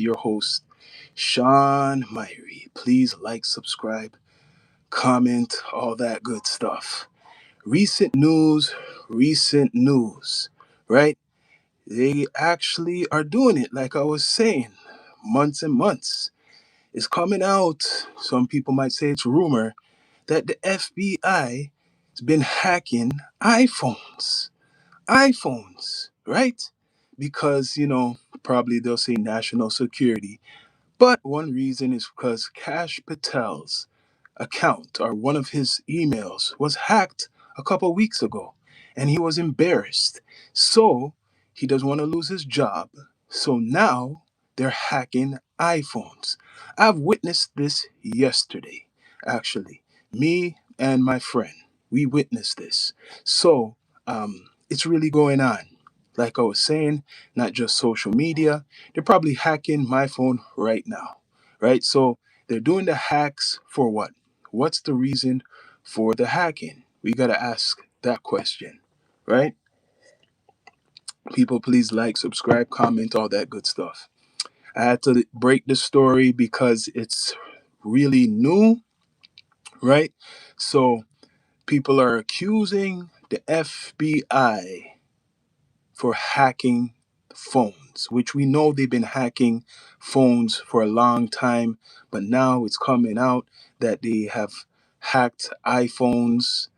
your host, Sean Myrie. Please like, subscribe, comment, all that good stuff. Recent news, right? They actually are doing it, like I was saying, months and months. It's coming out. Some people might say it's rumor that the FBI has been hacking iPhones. Right? Because, probably they'll say national security. But one reason is because Cash Patel's account or one of his emails was hacked a couple weeks ago and he was embarrassed. So he doesn't want to lose his job. So now they're hacking iPhones. I've witnessed this yesterday, actually. Me and my friend, we witnessed this. So it's really going on. Like I was saying, not just social media, they're probably hacking my phone right now, right? So they're doing the hacks for what? What's the reason for the hacking? We got to ask that question, right? People, please like, subscribe, comment, all that good stuff. I had to break the story because it's really new, right? So people are accusing the FBI for hacking phones, which we know they've been hacking phones for a long time, but now it's coming out that they have hacked iPhones.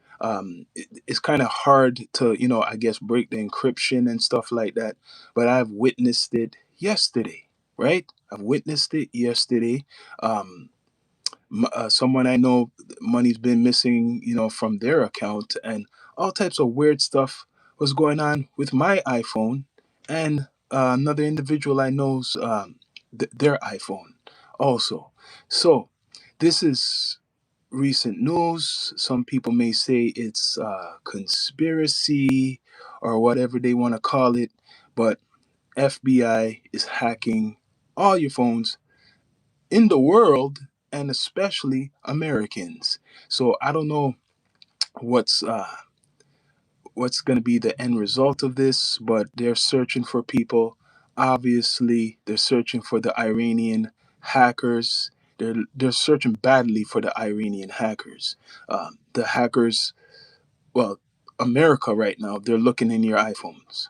It's kind of hard to, I guess, break the encryption and stuff like that, but I've witnessed it yesterday, right? I've witnessed it yesterday. Um, Someone I know, money's been missing, from their account, and all types of weird stuff was going on with my iPhone, and another individual I know's their iPhone also. So this is recent news. Some people may say it's conspiracy or whatever they want to call it, but FBI is hacking all your phones in the world and especially Americans. So I don't know what's uh, what's going to be the end result of this, but they're searching for people. Obviously, they're searching for the Iranian hackers. They're searching badly for the Iranian hackers. The hackers, well, America right now, they're looking in your iPhones.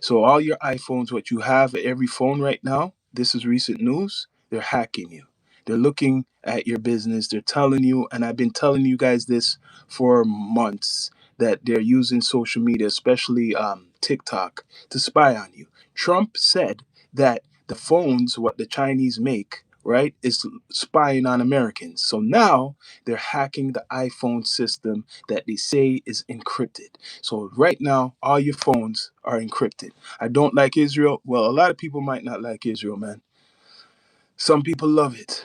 So all your iPhones, what you have, every phone right now, this is recent news, they're hacking you. They're looking at your business. They're telling you, and I've been telling you guys this for months, that they're using social media, especially TikTok, to spy on you. Trump said that the phones, what the Chinese make, right, is spying on Americans. So now they're hacking the iPhone system that they say is encrypted. So right now, all your phones are encrypted. I don't like Israel. Well, a lot of people might not like Israel, man. Some people love it.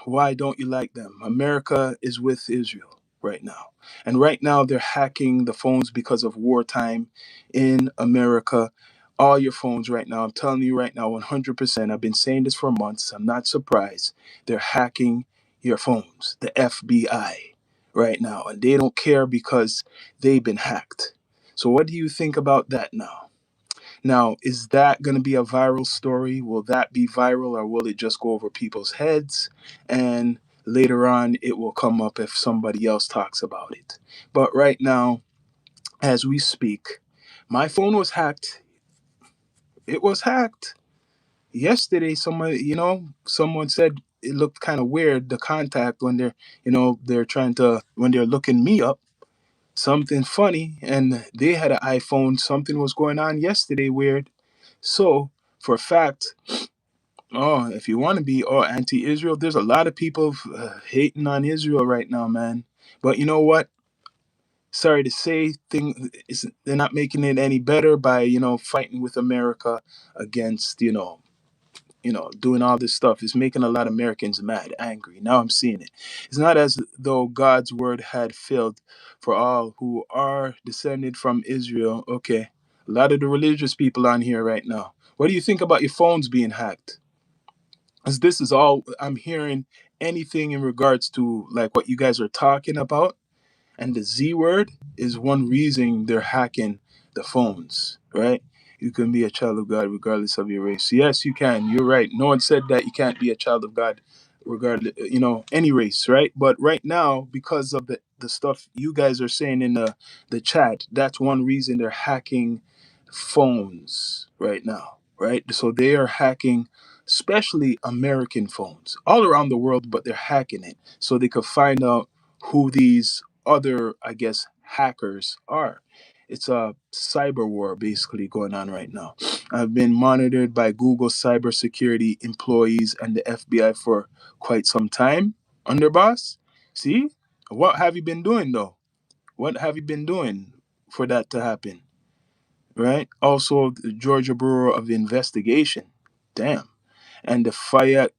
Why don't you like them? America is with Israel right now. And right now, they're hacking the phones because of wartime in America. All your phones right now, I'm telling you right now, 100%. I've been saying this for months. I'm not surprised. They're hacking your phones, the FBI, right now. And they don't care because they've been hacked. So, what do you think about that now? Now, is that going to be a viral story? Will that be viral or will it just go over people's heads? And later on, it will come up if somebody else talks about it. But right now, as we speak, my phone was hacked. It was hacked. Yesterday, someone said it looked kind of weird, the contact when they're trying to, when they're looking me up, something funny, and they had an iPhone. Something was going on yesterday, weird. So, for a fact, oh, if you want to be anti-Israel, there's a lot of people hating on Israel right now, man. But you know what? Sorry to say, they're not making it any better by fighting with America against doing all this stuff. It's making a lot of Americans mad, angry. Now I'm seeing it. It's not as though God's word had failed for all who are descended from Israel. Okay, a lot of the religious people on here right now. What do you think about your phones being hacked? As this is all I'm hearing, anything in regards to like what you guys are talking about, and the Z word is one reason they're hacking the phones, right? You can be a child of God regardless of your race. Yes, you can. You're right. No one said that you can't be a child of God regardless, any race, right? But right now, because of the stuff you guys are saying in the chat, that's one reason they're hacking phones right now, right? So they are hacking, especially American phones, all around the world, but they're hacking it so they could find out who these other, I guess, hackers are. It's a cyber war basically going on right now. I've been monitored by Google cybersecurity employees and the FBI for quite some time. Underboss, see, what have you been doing though? What have you been doing for that to happen? Right? Also, the Georgia Bureau of Investigation. Damn. And the Fayette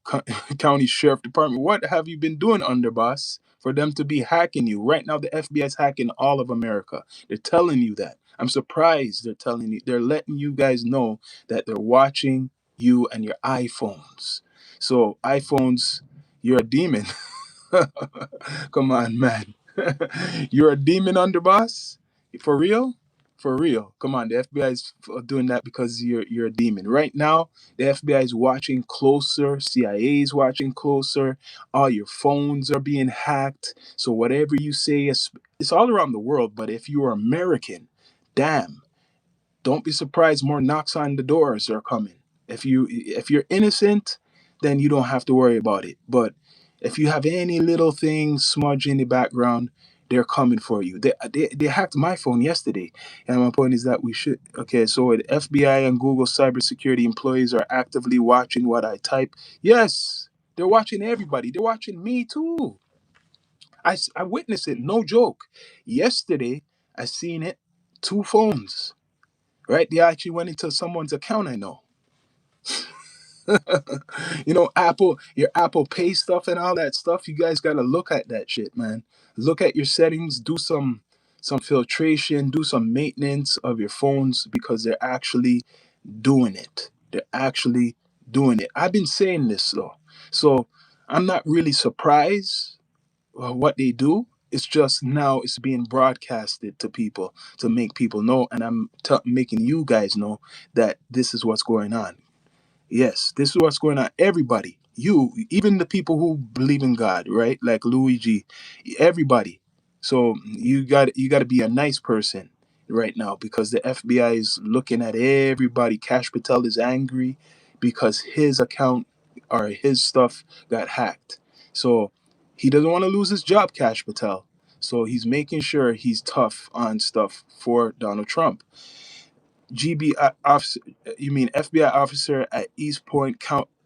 County Sheriff Department. What have you been doing, underboss, for them to be hacking you? Right now, the FBI is hacking all of America. They're telling you that. I'm surprised they're telling you. They're letting you guys know that they're watching you and your iPhones. So, iPhones, you're a demon. Come on, man. You're a demon underboss? For real? For real. Come on, the FBI is doing that because you're a demon. Right now, the FBI is watching closer, CIA is watching closer, all your phones are being hacked. So whatever you say is it's all around the world, but if you are American, damn, don't be surprised more knocks on the doors are coming. If you're innocent, then you don't have to worry about it. But if you have any little thing smudge in the background, they're coming for you. They hacked my phone yesterday. And my point is that we should okay, so the FBI and Google cybersecurity employees are actively watching what I type. Yes, they're watching everybody. They're watching me too. I witnessed it, no joke. Yesterday, I seen it, two phones, right? They actually went into someone's account I know. Apple, your Apple Pay stuff and all that stuff. You guys got to look at that shit, man. Look at your settings, do some filtration, do some maintenance of your phones because they're actually doing it. They're actually doing it. I've been saying this though. So, I'm not really surprised what they do. It's just now it's being broadcasted to people to make people know, and I'm making you guys know that this is what's going on. Yes, this is what's going on. Everybody, you, even the people who believe in God, right? Like Luigi, everybody. So you got to be a nice person right now because the FBI is looking at everybody. Cash Patel is angry because his account or his stuff got hacked. So he doesn't want to lose his job, Cash Patel. So he's making sure he's tough on stuff for Donald Trump. Officer, you mean FBI officer at East Point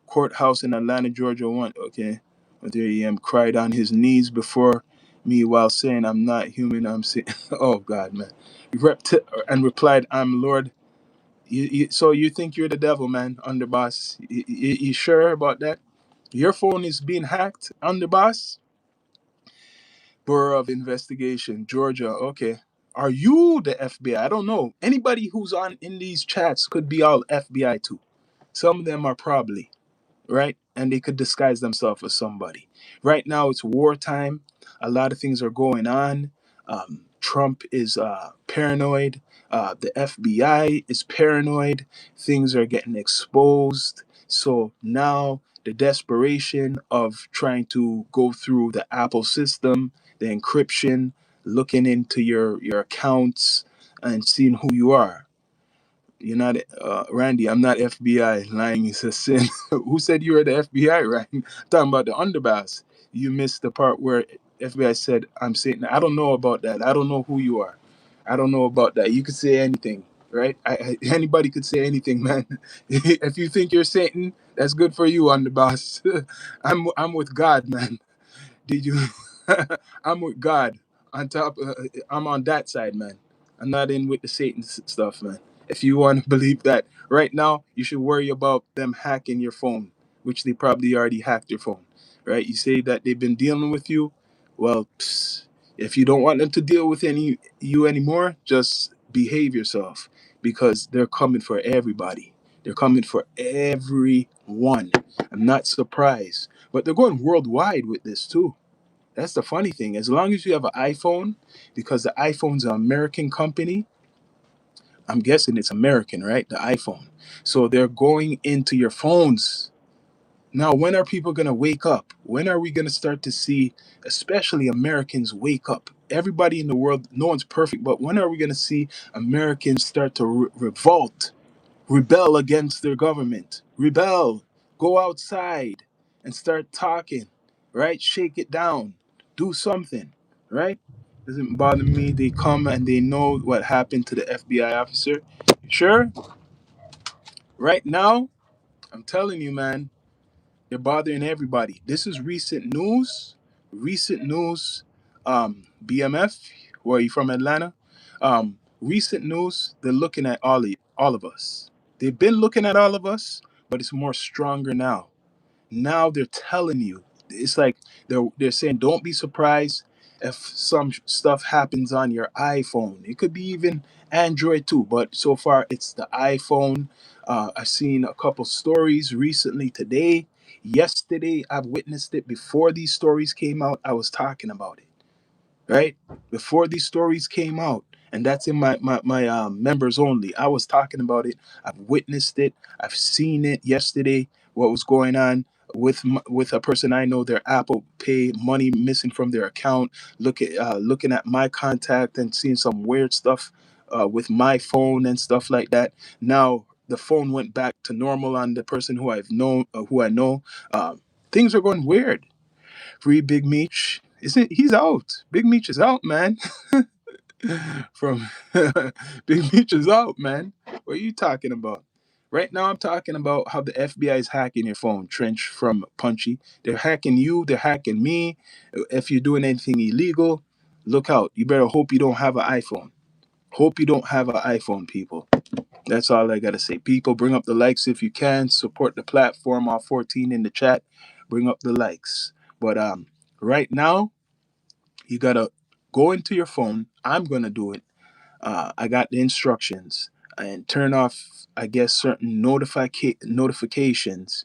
Courthouse in Atlanta, Georgia. One, okay. 1:30 a.m. cried on his knees before me while saying, "I'm not human. I'm saying," oh God, man. And replied, "I'm Lord." So you think you're the devil, man, underboss? You sure about that? Your phone is being hacked, underboss? Bureau of Investigation, Georgia. Okay. Are you the FBI? I don't know. Anybody who's on in these chats could be all FBI too. Some of them are probably, right? And they could disguise themselves as somebody. Right now, it's wartime. A lot of things are going on. Trump is paranoid. The FBI is paranoid. Things are getting exposed. So now the desperation of trying to go through the Apple system, the encryption, looking into your accounts and seeing who you are. You're not Randy. I'm not FBI. Lying is a sin. Who said you were the FBI? Right? Talking about the underboss. You missed the part where FBI said, "I'm Satan." I don't know about that. I don't know who you are. I don't know about that. You could say anything, right? Anybody could say anything, man. If you think you're Satan, that's good for you, underboss. I'm with God, man. Did you? I'm with God. On top, I'm on that side, man. I'm not in with the Satan stuff, man. If you want to believe that, right now you should worry about them hacking your phone, which they probably already hacked your phone, right? You say that they've been dealing with you. Well, if you don't want them to deal with you anymore, just behave yourself because they're coming for everybody. They're coming for everyone. I'm not surprised, but they're going worldwide with this too. That's the funny thing. As long as you have an iPhone, because the iPhone's an American company, I'm guessing it's American, right? The iPhone. So they're going into your phones. Now, when are people going to wake up? When are we going to start to see, especially Americans, wake up? Everybody in the world, no one's perfect, but when are we going to see Americans start to revolt, rebel against their government? Rebel, go outside and start talking, right? Shake it down, do something, right? Doesn't bother me. They come and they know what happened to the FBI officer. Sure, right now, I'm telling you, man, they're bothering everybody. This is recent news. Recent news. BMF, where are you from, Atlanta? Recent news. They're looking at all of us. They've been looking at all of us, but it's more stronger now. Now they're telling you. It's like they're saying, don't be surprised if some stuff happens on your iPhone. It could be even Android too, but so far it's the iPhone. I've seen a couple stories recently today. Yesterday, I've witnessed it before these stories came out. I was talking about it, right? Before these stories came out. And that's in my members only. I was talking about it. I've witnessed it. I've seen it yesterday, what was going on with a person I know, their Apple Pay money missing from their account, looking at my contact and seeing some weird stuff with my phone and stuff like that. Now, the phone went back to normal on the person who I know. Things are going weird. Free Big Meech. Isn't he's out? Big Meech is out, man. From Big Meech is out, man. What are you talking about? Right now, I'm talking about how the FBI is hacking your phone. Trench from Punchy. They're hacking you. They're hacking me. If you're doing anything illegal, look out. You better hope you don't have an iPhone. Hope you don't have an iPhone, people. That's all I gotta say. People, bring up the likes if you can. Support the platform. All 14 in the chat. Bring up the likes. But right now, you gotta go into your phone. I'm gonna do it. I got the instructions and turn off, I guess, certain notifications.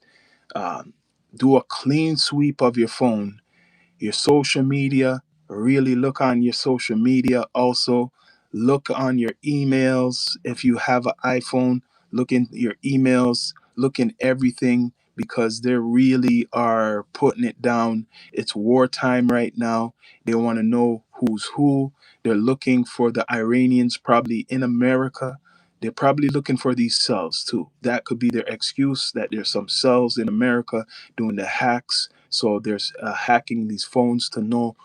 Um, do a clean sweep of your phone, your social media. Really look on your social media. Also, look on your emails. If you have an iPhone, look in your emails, look in everything because they really are putting it down. It's wartime right now. They want to know who's who. They're looking for the Iranians probably in America. They're probably looking for these cells too. That could be their excuse that there's some cells in America doing the hacks. So there's hacking these phones to know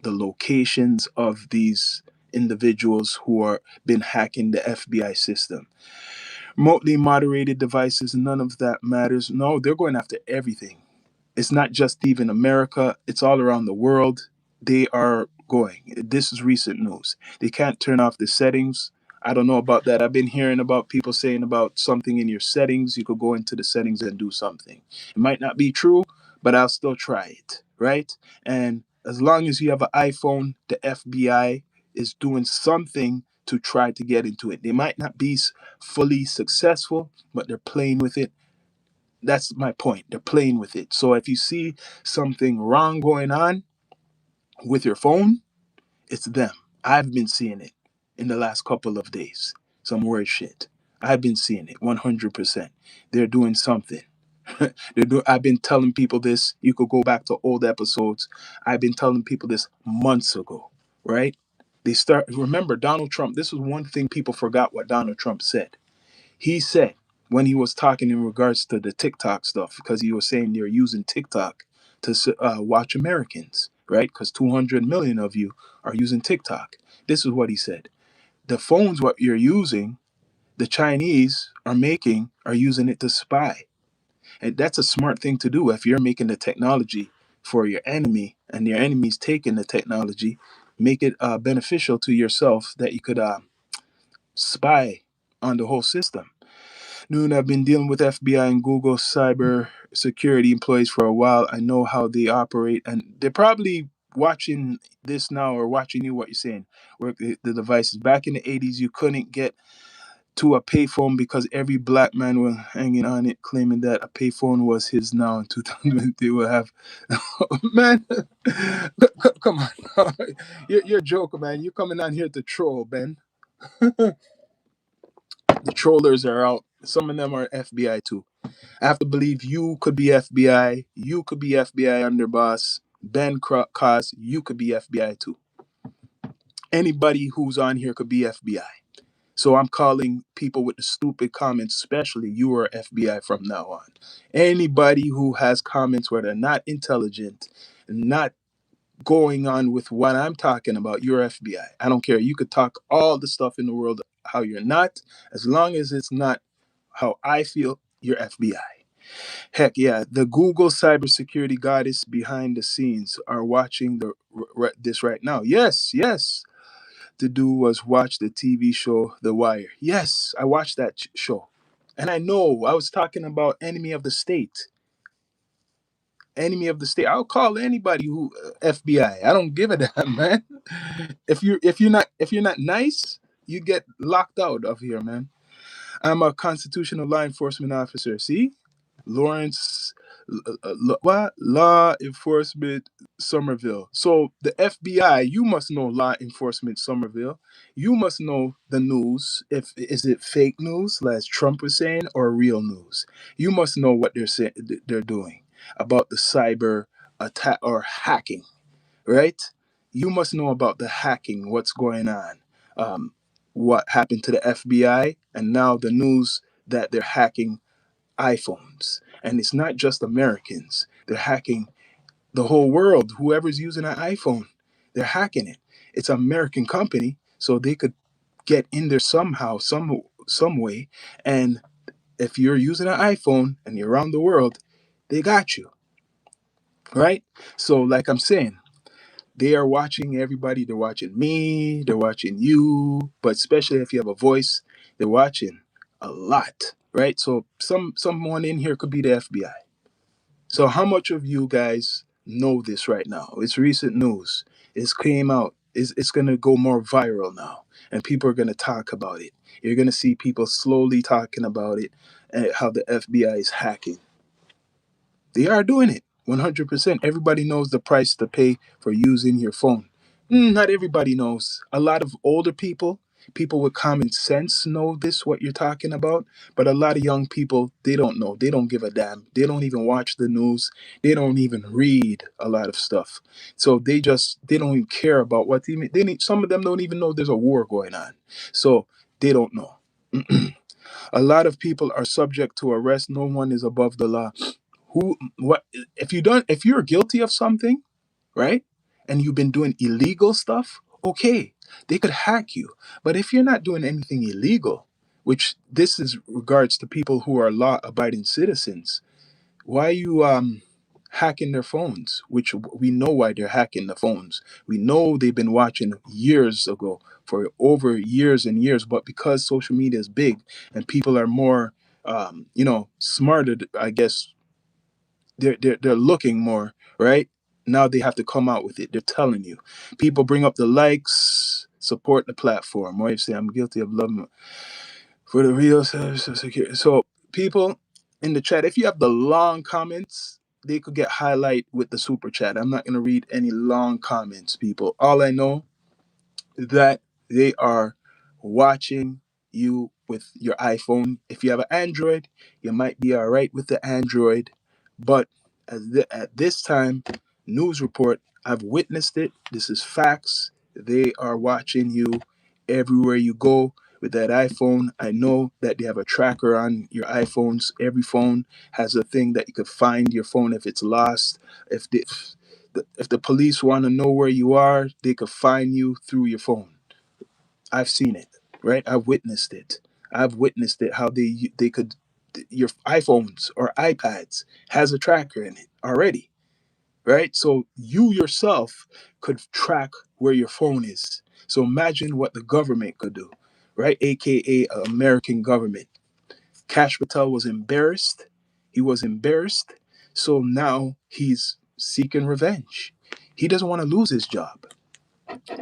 the locations of these individuals who are been hacking the FBI system. Remotely moderated devices, none of that matters. No, they're going after everything. It's not just even America, it's all around the world. They are going. This is recent news. They can't turn off the settings. I don't know about that. I've been hearing about people saying about something in your settings. You could go into the settings and do something. It might not be true, but I'll still try it, right? And as long as you have an iPhone, the FBI is doing something to try to get into it. They might not be fully successful, but they're playing with it. That's my point. They're playing with it. So if you see something wrong going on with your phone, it's them. I've been seeing it in the last couple of days. Some weird shit. I've been seeing it 100%. They're doing something. I've been telling people this. You could go back to old episodes. I've been telling people this months ago, right? Remember Donald Trump. This was one thing people forgot what Donald Trump said. He said when he was talking in regards to the TikTok stuff, because he was saying they're using TikTok to watch Americans, right? Because 200 million of you are using TikTok. This is what he said. The phones, what you're using, the Chinese are using it to spy. And that's a smart thing to do if you're making the technology for your enemy and your enemy's taking the technology, make it beneficial to yourself that you could spy on the whole system. Noon, I've been dealing with FBI and Google cyber security employees for a while. I know how they operate, and they're probably watching this now or watching you what you're saying. Work the devices. Back in the 80s, you couldn't get to a payphone because every black man was hanging on it, claiming that a payphone was his. Now in 2000, they will have. Man, come on. You're a joker, man. You're coming on here to troll, Ben. The trollers are out. Some of them are FBI too. I have to believe you could be FBI. You could be FBI underboss. Ben Cos, you could be FBI too. Anybody who's on here could be FBI. So I'm calling people with the stupid comments, especially you are FBI from now on. Anybody who has comments where they're not intelligent, not going on with what I'm talking about, you're FBI. I don't care. You could talk all the stuff in the world how you're not, as long as it's not how I feel, you're FBI. Heck yeah, the Google cybersecurity goddess behind the scenes are watching this right now. Yes, yes. To do was watch the TV show The Wire. Yes, I watched that show. And I know I was talking about enemy of the state. Enemy of the state. I'll call anybody who FBI. I don't give a damn, man. If you're not nice, you get locked out of here, man. I'm a constitutional law enforcement officer. See, Lawrence, what law enforcement Somerville. So the FBI, you must know law enforcement Somerville. You must know the news. If is it fake news, as Trump was saying, or real news? You must know what they're saying. They're doing about the cyber attack or hacking, right? You must know about the hacking. What's going on? Um, what happened to the FBI, and now the news that they're hacking iPhones. And it's not just Americans. They're hacking the whole world. Whoever's using an iPhone, they're hacking it. It's an American company, so they could get in there somehow, some way. And if you're using an iPhone and you're around the world, they got you, right? So, like I'm saying, they are watching everybody. They're watching me. They're watching you. But especially if you have a voice, they're watching a lot, right? So someone in here could be the FBI. So how much of you guys know this right now? It's recent news. It's came out. It's going to go more viral now, and people are going to talk about it. You're going to see people slowly talking about it and how the FBI is hacking. They are doing it 100%. Everybody knows the price to pay for using your phone. Not everybody knows. A lot of older people, people with common sense know this, what you're talking about. But a lot of young people, they don't know. They don't give a damn. They don't even watch the news. They don't even read a lot of stuff. So they don't even care about what they need. Some of them don't even know there's a war going on. So they don't know. A lot of people are subject to arrest. No one is above the law. Who what if you're guilty of something, right, and you've been doing illegal stuff, okay, they could hack you. But if you're not doing anything illegal, which this is regards to people who are law abiding citizens, why are you hacking their phones? Which we know why they're hacking the phones. We know they've been watching years ago, for over years and years. But because social media is big and people are more smarter, I guess, they're looking more, right? Now they have to come out with it. They're telling you. People bring up the likes, support the platform. Why you say I'm guilty of loving for the real cybersecurity. So people in the chat, if you have the long comments, they could get highlight with the super chat. I'm not gonna read any long comments, people. All I know that they are watching you with your iPhone. If you have an Android, you might be all right with the Android. But at this time, news report, I've witnessed it. This is facts. They are watching you everywhere you go with that iPhone. I know that they have a tracker on your iPhones. Every phone has a thing that you could find your phone if it's lost. If the police want to know where you are, they could find you through your phone. I've seen it, right? I've witnessed it. I've witnessed it how they could your iPhones or iPads has a tracker in it already, right? So you yourself could track where your phone is. So imagine what the government could do, right? AKA American government. Cash Patel was embarrassed. He was embarrassed. So now he's seeking revenge. He doesn't want to lose his job.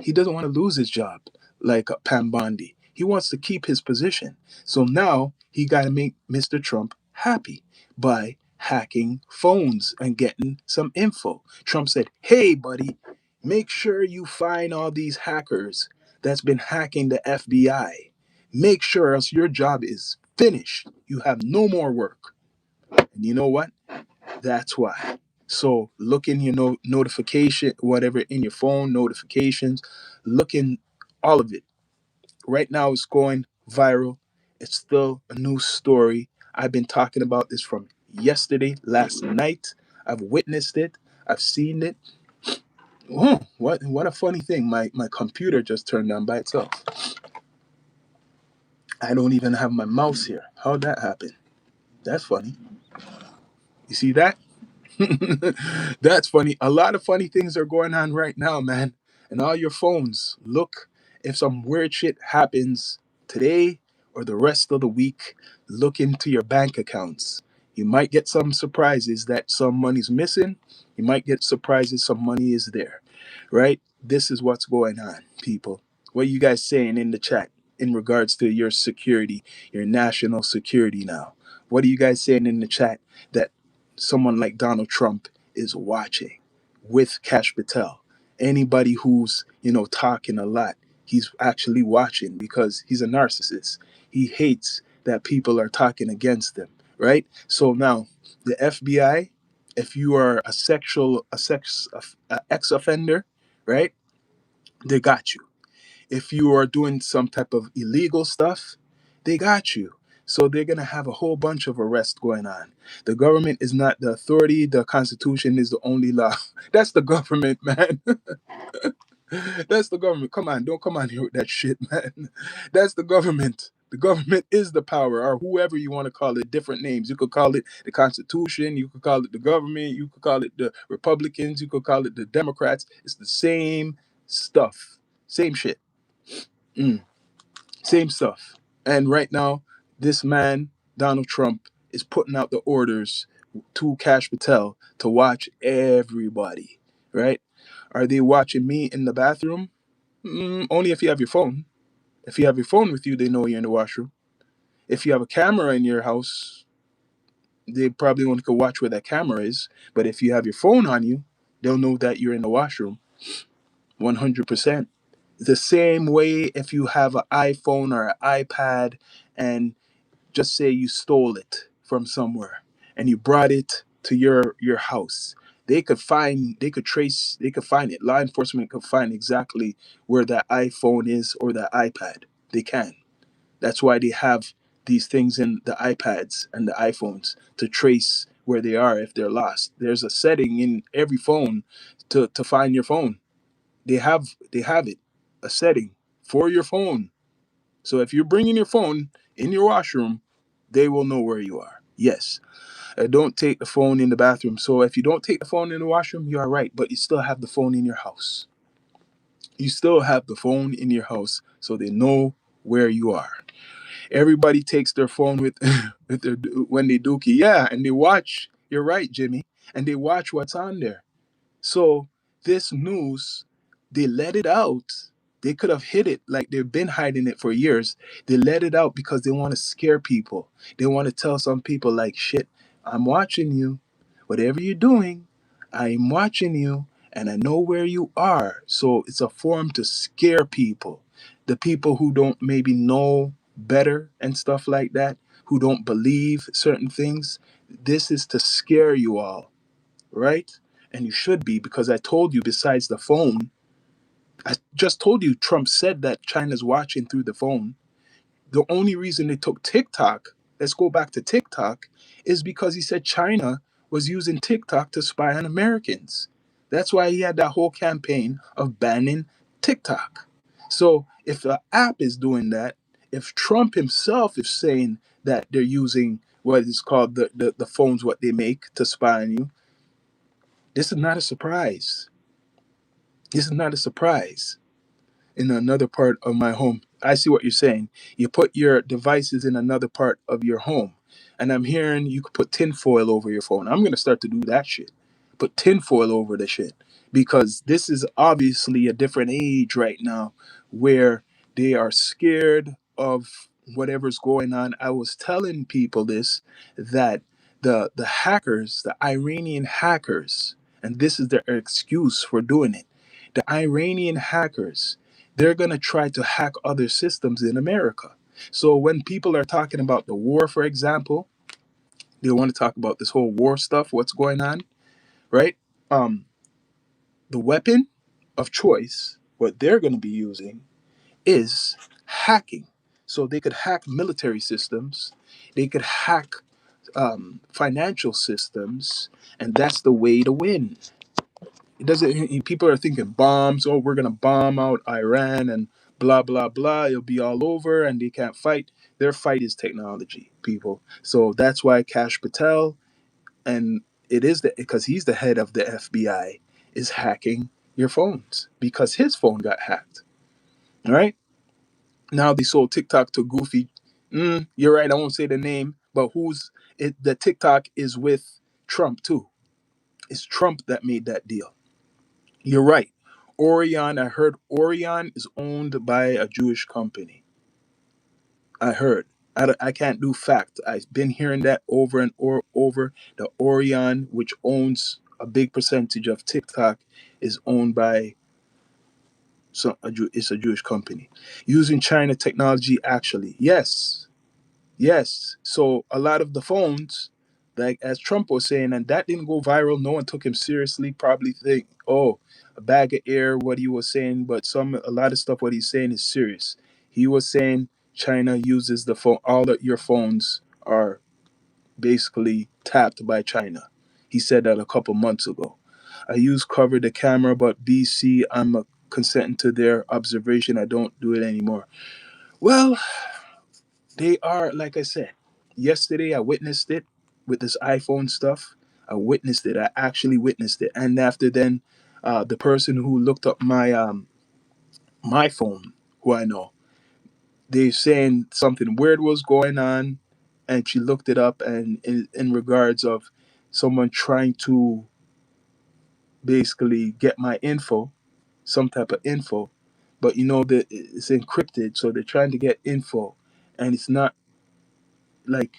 He doesn't want to lose his job like Pam Bondi. He wants to keep his position. So now he got to make Mr. Trump happy by hacking phones and getting some info. Trump said, "Hey, buddy, make sure you find all these hackers that's been hacking the FBI. Make sure else your job is finished. You have no more work. And you know what? That's why. So look in your notification, whatever in your phone, notifications, look in all of it. Right now it's going viral. It's still a news story. I've been talking about this from yesterday, last night. I've witnessed it. I've seen it. Oh, what a funny thing. My computer just turned on by itself. I don't even have my mouse here. How'd that happen? That's funny. You see that? That's funny. A lot of funny things are going on right now, man. And all your phones, look if some weird shit happens today or the rest of the week, look into your bank accounts. You might get some surprises that some money's missing. You might get surprises some money is there. Right? This is what's going on, people. What are you guys saying in the chat in regards to your security, your national security now? What are you guys saying in the chat that someone like Donald Trump is watching with Cash Patel? Anybody who's, talking a lot, he's actually watching because he's a narcissist. He hates that people are talking against him, right? So now the FBI, if you are a ex offender, right? They got you. If you are doing some type of illegal stuff, they got you. So they're going to have a whole bunch of arrests going on. The government is not the authority. The Constitution is the only law. That's the government, man. That's the government. Come on, don't come on here with that shit, man. That's the government. The government is the power, or whoever you want to call it, different names. You could call it the Constitution, you could call it the government, you could call it the Republicans, you could call it the Democrats. It's the same stuff, same shit. Mm. Same stuff. And right now, this man, Donald Trump, is putting out the orders to Cash Patel to watch everybody, right? Are they watching me in the bathroom? Only if you have your phone. If you have your phone with you, they know you're in the washroom. If you have a camera in your house, they probably only could watch where that camera is. But if you have your phone on you, they'll know that you're in the washroom. 100%. The same way if you have an iPhone or an iPad and just say you stole it from somewhere and you brought it to your house, they could find it. Law enforcement could find exactly where that iPhone is or that iPad. They can. That's why they have these things in the iPads and the iPhones to trace where they are if they're lost. There's a setting in every phone to find your phone. They have it, a setting for your phone. So if you're bringing your phone in your washroom, they will know where you are. Yes. Don't take the phone in the bathroom. So if you don't take the phone in the washroom, you are right, but you still have the phone in your house. You still have the phone in your house, so they know where you are. Everybody takes their phone with, with their when they dookie, yeah, and they watch. You're right, Jimmy, and they watch what's on there. So this news, they let it out. They could have hid it like they've been hiding it for years. They let it out because they want to scare people. They want to tell some people like, shit, I'm watching you. Whatever you're doing, I'm watching you and I know where you are. So it's a form to scare people. The people who don't maybe know better and stuff like that, who don't believe certain things, this is to scare you all, right? And you should be, because I told you, besides the phone, I just told you Trump said that China's watching through the phone. The only reason they took TikTok, let's go back to TikTok, is because he said China was using TikTok to spy on Americans. That's why he had that whole campaign of banning TikTok. So if the app is doing that, if Trump himself is saying that they're using what is called the phones, what they make to spy on you, this is not a surprise. This is not a surprise. In another part of my home, I see what you're saying. You put your devices in another part of your home. And I'm hearing you could put tinfoil over your phone. I'm going to start to do that shit. Put tinfoil over the shit. Because this is obviously a different age right now where they are scared of whatever's going on. I was telling people this, that the hackers, the Iranian hackers, and this is their excuse for doing it. The Iranian hackers, they're going to try to hack other systems in America. So when people are talking about the war, for example, they want to talk about this whole war stuff, what's going on, right? Um, the weapon of choice, what they're going to be using is hacking. So they could hack military systems, they could hack financial systems, and that's the way to win. It doesn't. People are thinking bombs. Oh, we're gonna bomb out Iran and blah blah blah. It'll be all over, and they can't fight. Their fight is technology, people. So that's why Kash Patel, and it is because he's the head of the FBI, is hacking your phones because his phone got hacked. All right. Now they sold TikTok to Goofy. You're right. I won't say the name, but who's it? The TikTok is with Trump too. It's Trump that made that deal. You're right. Orion, I heard Orion is owned by a Jewish company. I heard. I can't do fact. I've been hearing that over and over. The Orion, which owns a big percentage of TikTok, is owned by it's a Jewish company. Using China technology, actually. Yes. Yes. So a lot of the phones, like as Trump was saying, and that didn't go viral. No one took him seriously. Probably think, oh, a bag of air, what he was saying. But a lot of stuff, what he's saying is serious. He was saying China uses the phone. All of your phones are basically tapped by China. He said that a couple months ago. I use cover the camera, but BC, I'm a consenting to their observation. I don't do it anymore. Well, they are, like I said, yesterday I witnessed it with this iPhone stuff. I witnessed it. I actually witnessed it. And after then, the person who looked up my phone, who I know, they saying something weird was going on, and she looked it up, and in regards of someone trying to basically get my info, some type of info, but you know that it's encrypted, so they're trying to get info, and it's not like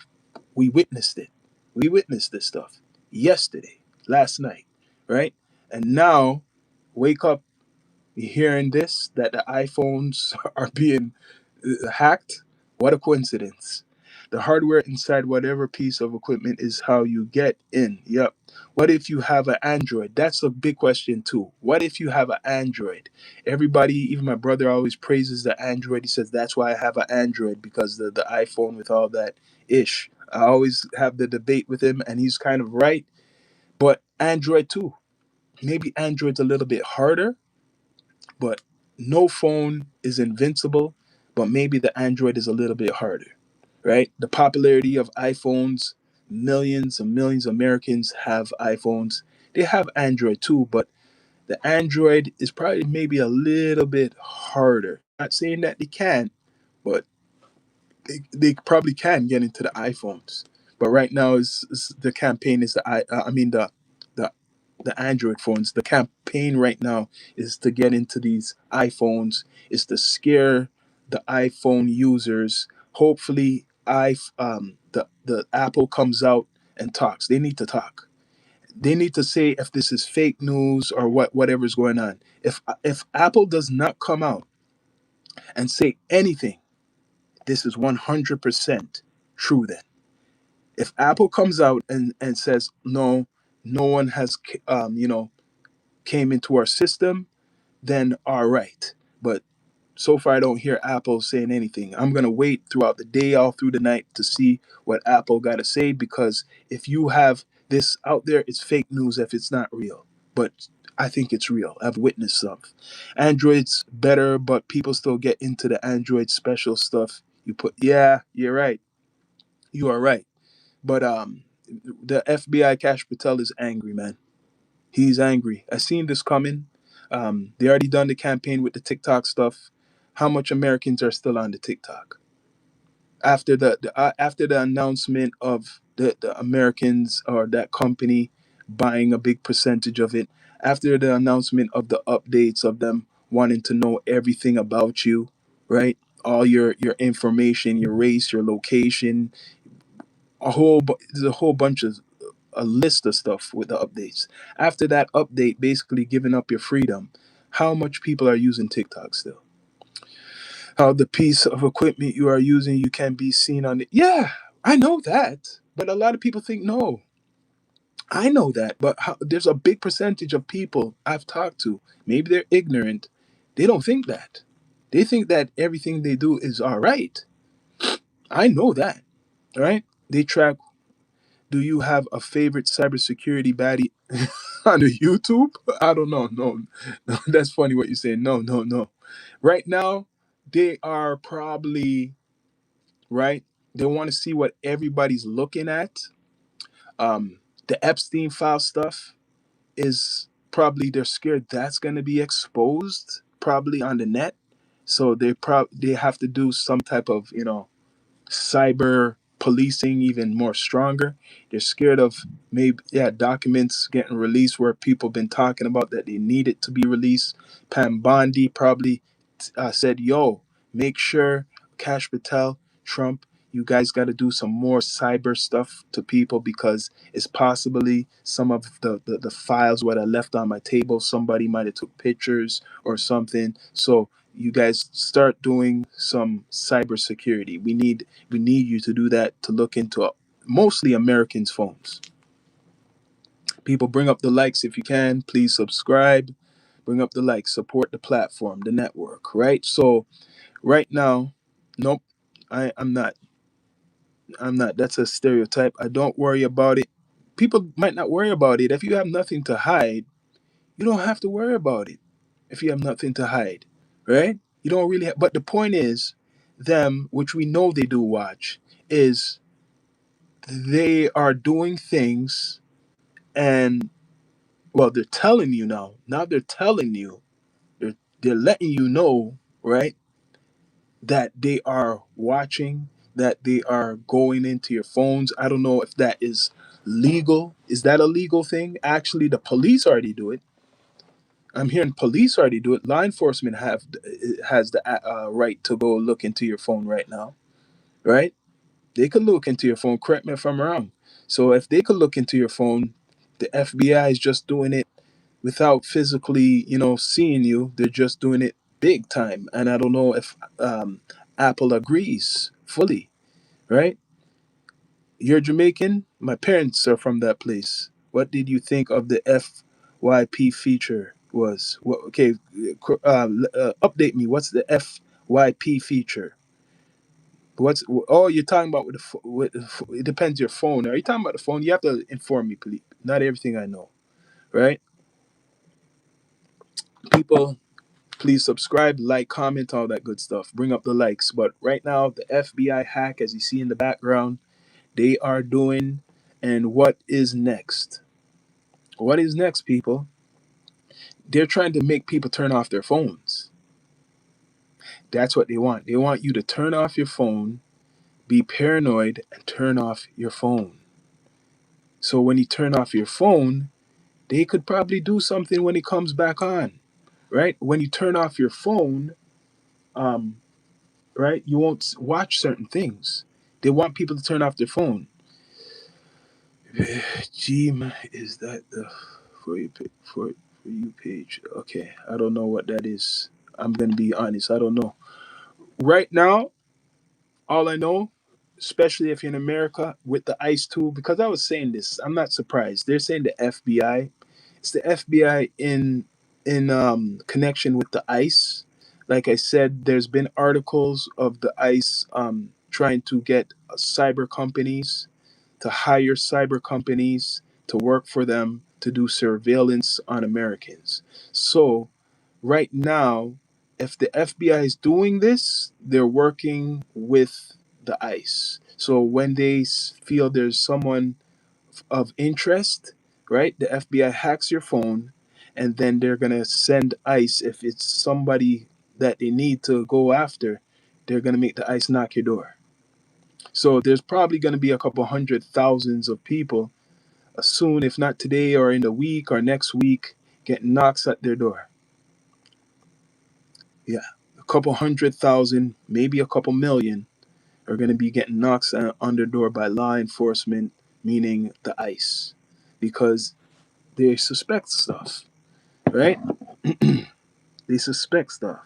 we witnessed it. We witnessed this stuff yesterday, last night, right? And now, wake up, you're hearing this that the iPhones are being hacked. What a coincidence. The hardware inside whatever piece of equipment is how you get in. Yep. What if you have an Android? That's a big question, too. What if you have an Android? Everybody, even my brother, always praises the Android. He says, that's why I have an Android, because the iPhone with all that ish. I always have the debate with him, and he's kind of right. But Android, too. Maybe Android's a little bit harder, but no phone is invincible, but maybe the Android is a little bit harder, right? The popularity of iPhones, millions and millions of Americans have iPhones. They have Android too, but the Android is probably maybe a little bit harder. Not saying that they can't, but they probably can get into the iPhones. But right now, is the campaign is I mean the the Android phones. The campaign right now is to get into these iPhones. Is to scare the iPhone users. Hopefully, the Apple comes out and talks. They need to talk. They need to say if this is fake news or whatever's going on. If Apple does not come out and say anything, this is 100% true. Then if Apple comes out and says no, no one has came into our system, then all right. But so far, I don't hear Apple saying anything. I'm going to wait throughout the day, all through the night, to see what Apple got to say, because if you have this out there, it's fake news if it's not real. But I think it's real. I've witnessed some. Android's better, but people still get into the Android special stuff. Yeah, you're right. You are right. But the FBI Cash Patel is angry, man. He's angry. I seen this coming. They already done the campaign with the TikTok stuff. How much Americans are still on the TikTok after after the announcement of the Americans or that company buying a big percentage of it? After the announcement of the updates of them wanting to know everything about you, right? All your information, your race, your location, there's a whole bunch of a list of stuff with the updates. After that update, basically giving up your freedom, how much people are using TikTok still? how the piece of equipment you are using you can be seen on the, yeah, I know that, but a lot of people think no. I know that, but there's a big percentage of people I've talked to, maybe they're ignorant, they don't think that. They think that everything they do is all right. I know that, right? They track, do you have a favorite cybersecurity baddie on the YouTube? I don't know. No, no, that's funny what you're saying. No, no, no. Right now, they are probably, right? They want to see what everybody's looking at. The Epstein file stuff is probably, they're scared that's going to be exposed probably on the net. So they have to do some type of, cyber policing even more stronger. They're scared of maybe, yeah, documents getting released where people been talking about that they need it to be released. Pam Bondi probably said, "Yo, make sure Cash Patel, Trump, you guys got to do some more cyber stuff to people because it's possibly some of the files what I left on my table. Somebody might have took pictures or something. So you guys start doing some cybersecurity. We need you to do that to look into mostly Americans' phones. People, bring up the likes if you can. Please subscribe. Bring up the likes. Support the platform, the network. Right. So right now, nope. I'm not. I'm not. That's a stereotype. I don't worry about it. People might not worry about it. If you have nothing to hide, you don't have to worry about it. If you have nothing to hide, right? You don't really. But the point is, them, which we know they do watch, is they are doing things, and well, they're telling you now. Now they're telling you. They're letting you know, right? That they are watching, that they are going into your phones. I don't know if that is legal. Is that a legal thing? Actually, the police already do it. I'm hearing police already do it. Law enforcement has the right to go look into your phone right now, right? They could look into your phone. Correct me if I'm wrong. So if they could look into your phone, the FBI is just doing it without physically, seeing you. They're just doing it big time. And I don't know if Apple agrees fully, right? You're Jamaican. My parents are from that place. What did you think of the FYP feature? Was what? Okay, update me. What's the FYP feature? What's oh you're talking about with it depends your phone. Are you talking about the phone? You have to inform me, please. Not everything I know, right? People, please subscribe, like, comment, all that good stuff. Bring up the likes. But right now, the FBI hack, as you see in the background, they are doing. And what is next? What is next, people? They're trying to make people turn off their phones. That's what they want. They want you to turn off your phone, be paranoid, and turn off your phone. So when you turn off your phone, they could probably do something when it comes back on, right? When you turn off your phone, um, right, you won't watch certain things. They want people to turn off their phone. Gmail, is that the for you page? Okay, I don't know what that is. I'm gonna be honest. I don't know. Right now, all I know, especially if you're in America with the ICE tool, because I was saying this, I'm not surprised. They're saying the FBI. It's the FBI in connection with the ICE. Like I said, there's been articles of the ICE trying to get cyber companies to hire cyber companies to work for them to do surveillance on Americans. So right now, if the FBI is doing this, they're working with the ICE. So when they feel there's someone of interest, right, the FBI hacks your phone, and then they're going to send ICE. If it's somebody that they need to go after, they're going to make the ICE knock your door. So there's probably going to be a couple hundred thousands of people soon, if not today or in the week or next week, getting knocks at their door. Yeah, a couple hundred thousand, maybe a couple million are going to be getting knocks on their door by law enforcement, meaning the ICE, because they suspect stuff, right? They suspect stuff.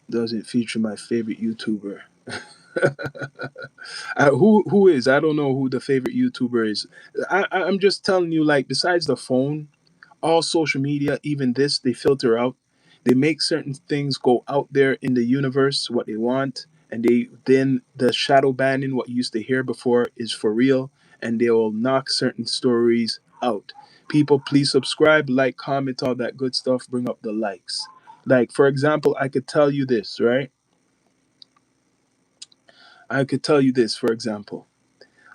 Doesn't feature my favorite YouTuber. Who is? I don't know who the favorite YouTuber is. I'm just telling you, like, besides the phone, all social media, even this, they filter out. They make certain things go out there in the universe, what they want, and they then the shadow banning, what you used to hear before, is for real, and they will knock certain stories out. People, please subscribe, like, comment, all that good stuff. Bring up the likes. Like, for example, I could tell you this, right? I could tell you this, for example,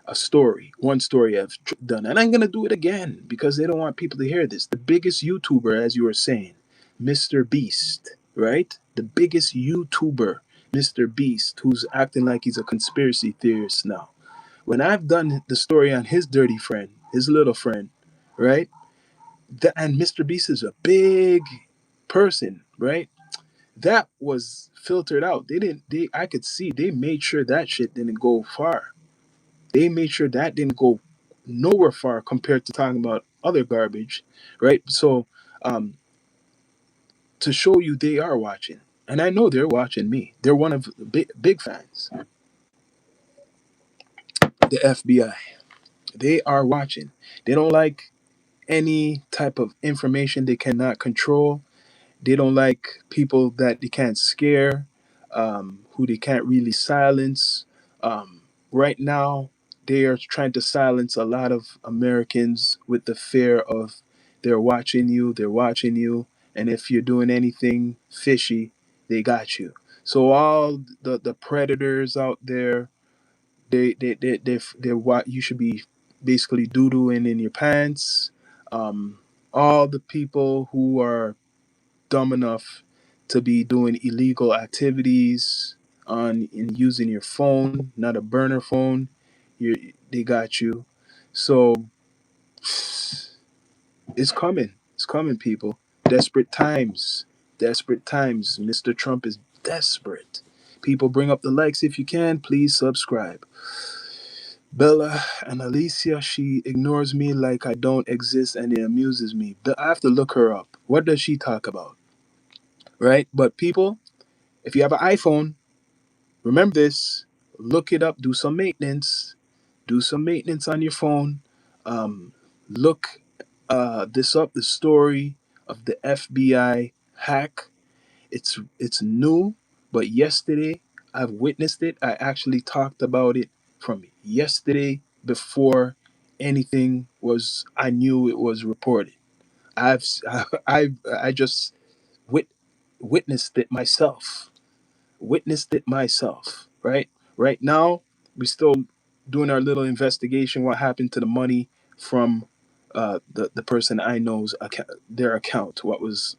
a story, one story I've done, and I'm gonna do it again because they don't want people to hear this. The biggest YouTuber, as you were saying, Mr. Beast, right? The biggest YouTuber, Mr. Beast, who's acting like he's a conspiracy theorist now. When I've done the story on his dirty friend, his little friend, right? And Mr. Beast is a big person, right? That was filtered out. They didn't. They I could see they made sure that shit didn't go far. They made sure that didn't go nowhere far compared to talking about other garbage, right? So, um, to show you they are watching, and I know they're watching me. They're one of the big fans. The FBI, they are watching. They don't like any type of information they cannot control. They don't like people that they can't scare, who they can't really silence. Right now, they are trying to silence a lot of Americans with the fear of they're watching you, and if you're doing anything fishy, they got you. So all the predators out there, they're what you should be basically doo-dooing in your pants. All the people who are dumb enough to be doing illegal activities on in using your phone, not a burner phone, they got you. So it's coming. It's coming, people. Desperate times. Desperate times. Mr. Trump is desperate. People, bring up the likes if you can. Please subscribe. Bella and Alicia, she ignores me like I don't exist and it amuses me. But I have to look her up. What does she talk about? Right? But people, if you have an iPhone, remember this, look it up, do some maintenance on your phone. Look this up, the story of the FBI hack. It's new, but yesterday I've witnessed it. I actually talked about it from yesterday before anything was. I knew it was reported. I've I just wit, witnessed it myself. Witnessed it myself. Right now we're still doing our little investigation. What happened to the money from the person I know's account, their account? What was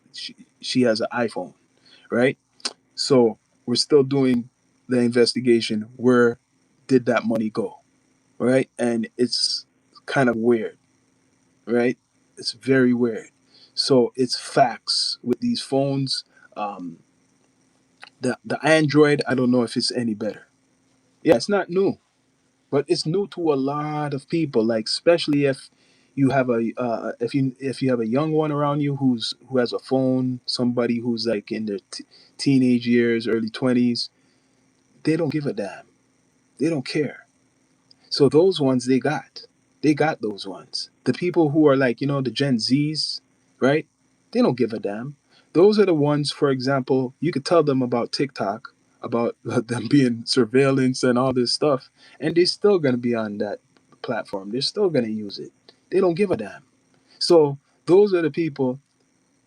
she has an iPhone, right? So we're still doing the investigation. Where did that money go? Right? And it's kind of weird, right? It's very weird. So it's facts with these phones. Um, the Android, I don't know if it's any better. Yeah, it's not new, but it's new to a lot of people. Like especially if you have a if you have a young one around you who has a phone, somebody who's like in their teenage years, early 20s, they don't give a damn. They don't care. So those ones they got those ones. The people who are like the Gen Zs, right? They don't give a damn. Those are the ones, for example, you could tell them about TikTok, about them being surveillance and all this stuff, and they're still gonna be on that platform. They're still gonna use it. They don't give a damn. So those are the people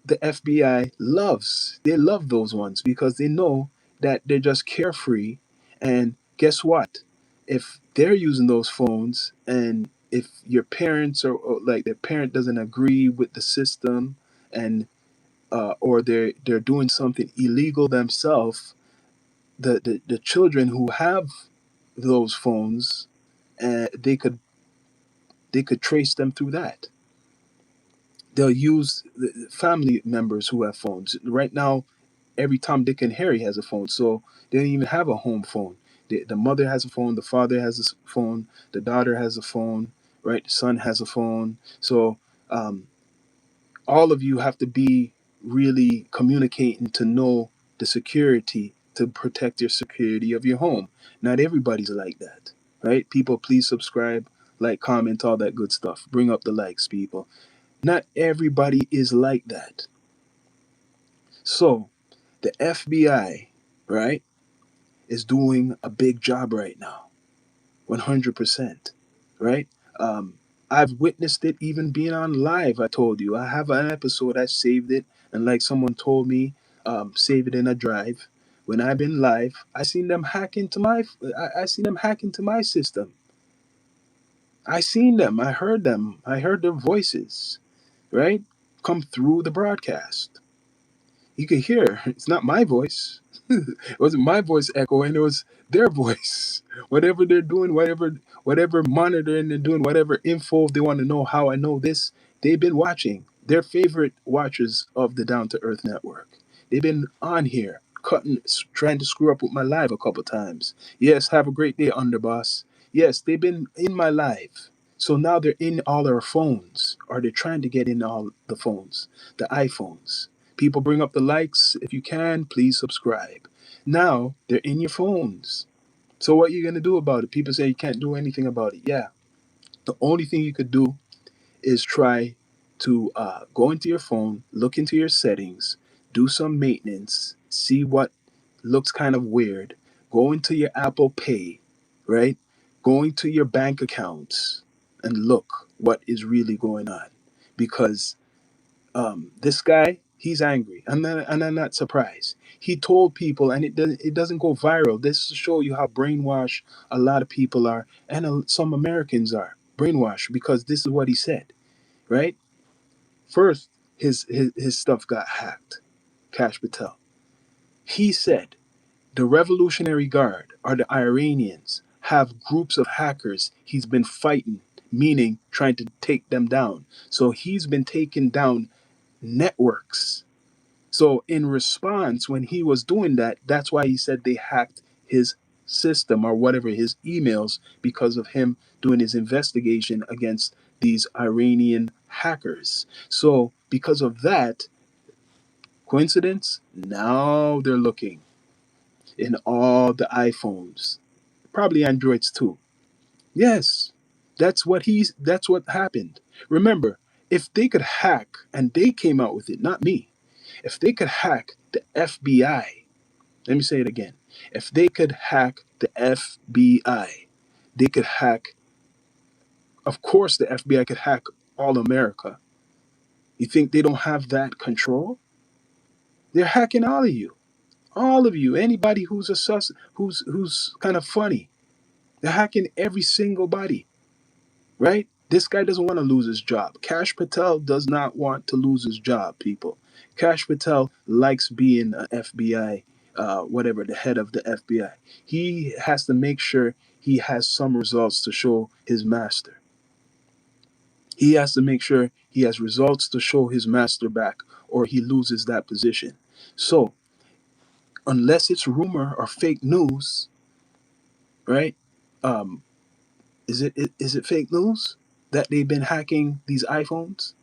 the FBI loves. They love those ones because they know that they're just carefree. And guess what? If they're using those phones and if your parents or like their parent doesn't agree with the system and or they're doing something illegal themselves, the children who have those phones, they could trace them through that. They'll use the family members who have phones. Right now, every Tom, Dick, and Harry has a phone, so they don't even have a home phone. The mother has a phone, the father has a phone, the daughter has a phone, right? The son has a phone. So um, all of you have to be really communicating to know the security to protect your security of your home. Not everybody's like that, right? People, please subscribe, like, comment, all that good stuff. Bring up the likes, people. Not everybody is like that. So the FBI, right, is doing a big job right now, 100%, right? Um, I've witnessed it even being on live. I told you, I have an episode, I saved it, and like someone told me, save it in a drive. When I've been live, I seen them hack into my system. I seen them, I heard them, I heard their voices, right? Come through the broadcast. You could hear it's not my voice. It wasn't my voice echoing, it was their voice. Whatever they're doing, whatever monitoring they're doing, whatever info they want to know, how I know this, they've been watching. Their favorite watchers of the Down to Earth network. They've been on here trying to screw up with my live a couple times. Yes, have a great day, underboss. Yes, they've been in my live. So now they're in all our phones, or they're trying to get in all the phones, the iPhones. People, bring up the likes. If you can, please subscribe. Now they're in your phones. So what are you gonna do about it? People say you can't do anything about it. Yeah. The only thing you could do is try to go into your phone, look into your settings, do some maintenance, see what looks kind of weird. Go into your Apple Pay, right? Go into your bank accounts and look what is really going on. Because this guy, he's angry, and I'm not surprised. He told people, and it doesn't go viral. This to show you how brainwashed a lot of people are, and some Americans are brainwashed because this is what he said. Right? First, his stuff got hacked. Cash Patel. He said the Revolutionary Guard or the Iranians have groups of hackers he's been fighting, meaning trying to take them down. So he's been taking down networks. So in response, when he was doing that, that's why he said they hacked his system or whatever, his emails, because of him doing his investigation against these Iranian hackers. So because of that, coincidence? Now they're looking in all the iPhones, probably Androids too. Yes, that's what happened. Remember, if they could hack, and they came out with it, not me. If they could hack the FBI, let me say it again. If they could hack the FBI, they could hack, of course, the FBI could hack all America. You think they don't have that control? They're hacking all of you. All of you. Anybody who's a who's kind of funny. They're hacking every single body. Right? This guy doesn't want to lose his job. Cash Patel does not want to lose his job, people. Cash Patel likes being an FBI, whatever, the head of the FBI. He has to make sure he has some results to show his master. He has to make sure he has results to show his master back, or he loses that position. So, unless it's rumor or fake news, right? Um, is it fake news that they've been hacking these iPhones?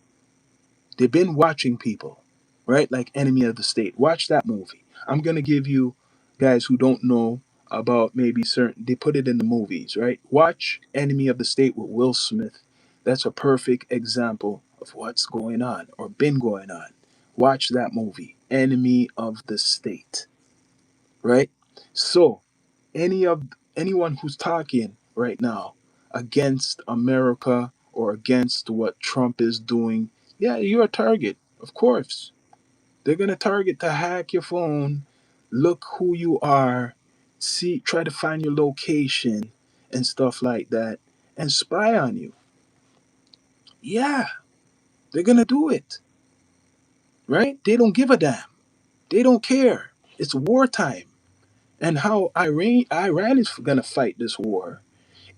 They've been watching people, right? Like Enemy of the State. Watch that movie. I'm gonna give you guys who don't know about maybe certain. They put it in the movies, right? Watch Enemy of the State with Will Smith. That's a perfect example of what's going on or been going on. Watch that movie, Enemy of the State, right? So, any of anyone who's talking right now against America or against what Trump is doing, yeah, you're a target. Of course. They're gonna target to hack your phone, look who you are, see try to find your location and stuff like that, and spy on you. Yeah, they're gonna do it. Right? They don't give a damn. They don't care. It's wartime. And how Iran is gonna fight this war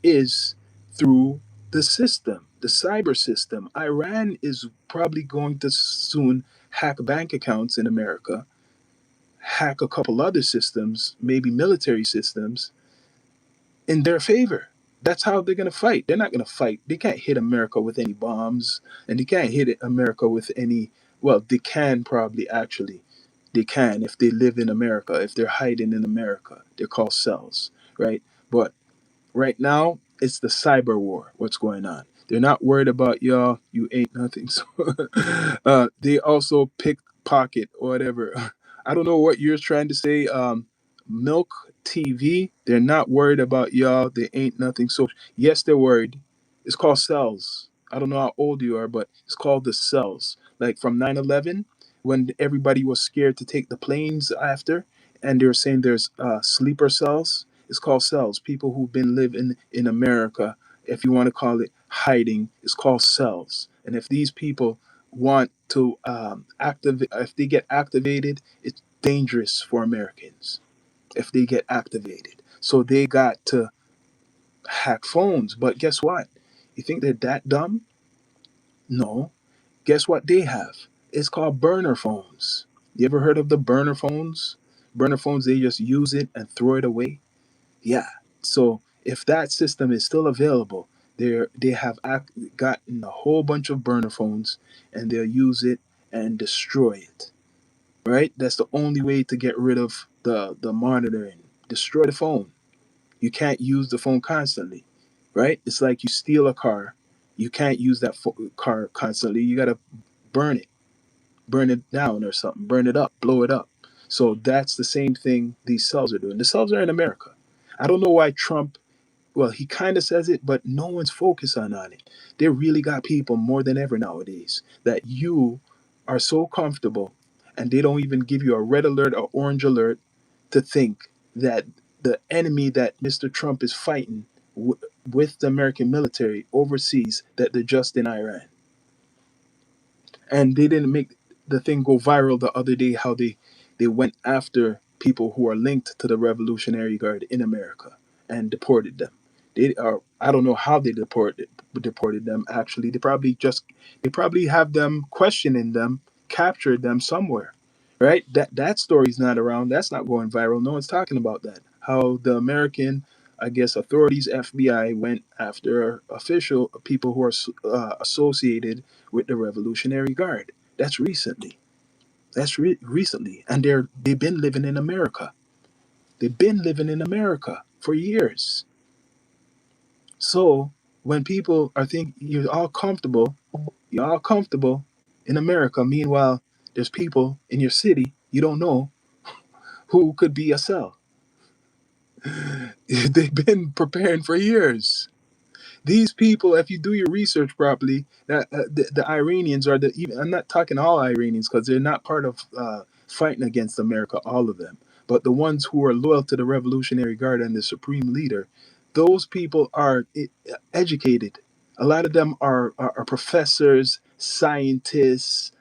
is through the system, the cyber system. Iran is probably going to soon hack bank accounts in America, hack a couple other systems, maybe military systems, in their favor. That's how they're going to fight. They're not going to fight. They can't hit America with any bombs, and they can't hit America with any, well, they can probably actually. They can if they live in America. If they're hiding in America, they're called cells, right? But right now, it's the cyber war. What's going on? They're not worried about y'all. You ain't nothing. So they also pickpocket or whatever. I don't know what you're trying to say. Milk TV. They're not worried about y'all. They ain't nothing. So yes, they're worried. It's called cells. I don't know how old you are, but it's called the cells. Like from 9/11, when everybody was scared to take the planes after, and they were saying there's sleeper cells. It's called cells. People who've been living in America, if you want to call it hiding, it's called cells. And if these people want to activate, if they get activated, it's dangerous for Americans if they get activated. So they got to hack phones. But guess what? You think they're that dumb? No. Guess what they have? It's called burner phones. You ever heard of the burner phones? Burner phones, they just use it and throw it away. Yeah. So if that system is still available, they have gotten a whole bunch of burner phones and they'll use it and destroy it. Right? That's the only way to get rid of the monitoring. Destroy the phone. You can't use the phone constantly. Right? It's like you steal a car. You can't use that car constantly. You got to burn it, burn it down or something, burn it up, blow it up. So that's the same thing these cells are doing. The cells are in America. I don't know why Trump, well, he kind of says it, but no one's focused on it. They really got people more than ever nowadays that you are so comfortable and they don't even give you a red alert or orange alert to think that the enemy that Mr. Trump is fighting with the American military overseas, that they're just in Iran. And they didn't make the thing go viral the other day how they went after people who are linked to the Revolutionary Guard in America and deported them. They are, I don't know how they deported them. Actually, they probably have them questioning them, captured them somewhere, right? That story's not around. That's not going viral. No one's talking about that. How the American, I guess, authorities, FBI, went after official people who are associated with the Revolutionary Guard. That's recently. That's recently, and they've been living in America. They've been living in America for years. So when people are thinking you're all comfortable in America. Meanwhile, there's people in your city you don't know who could be a cell. They've been preparing for years. These people, if you do your research properly, that the Iranians are the. I'm not talking all Iranians because they're not part of fighting against America, all of them. But the ones who are loyal to the Revolutionary Guard and the supreme leader, those people are educated. A lot of them are professors, scientists,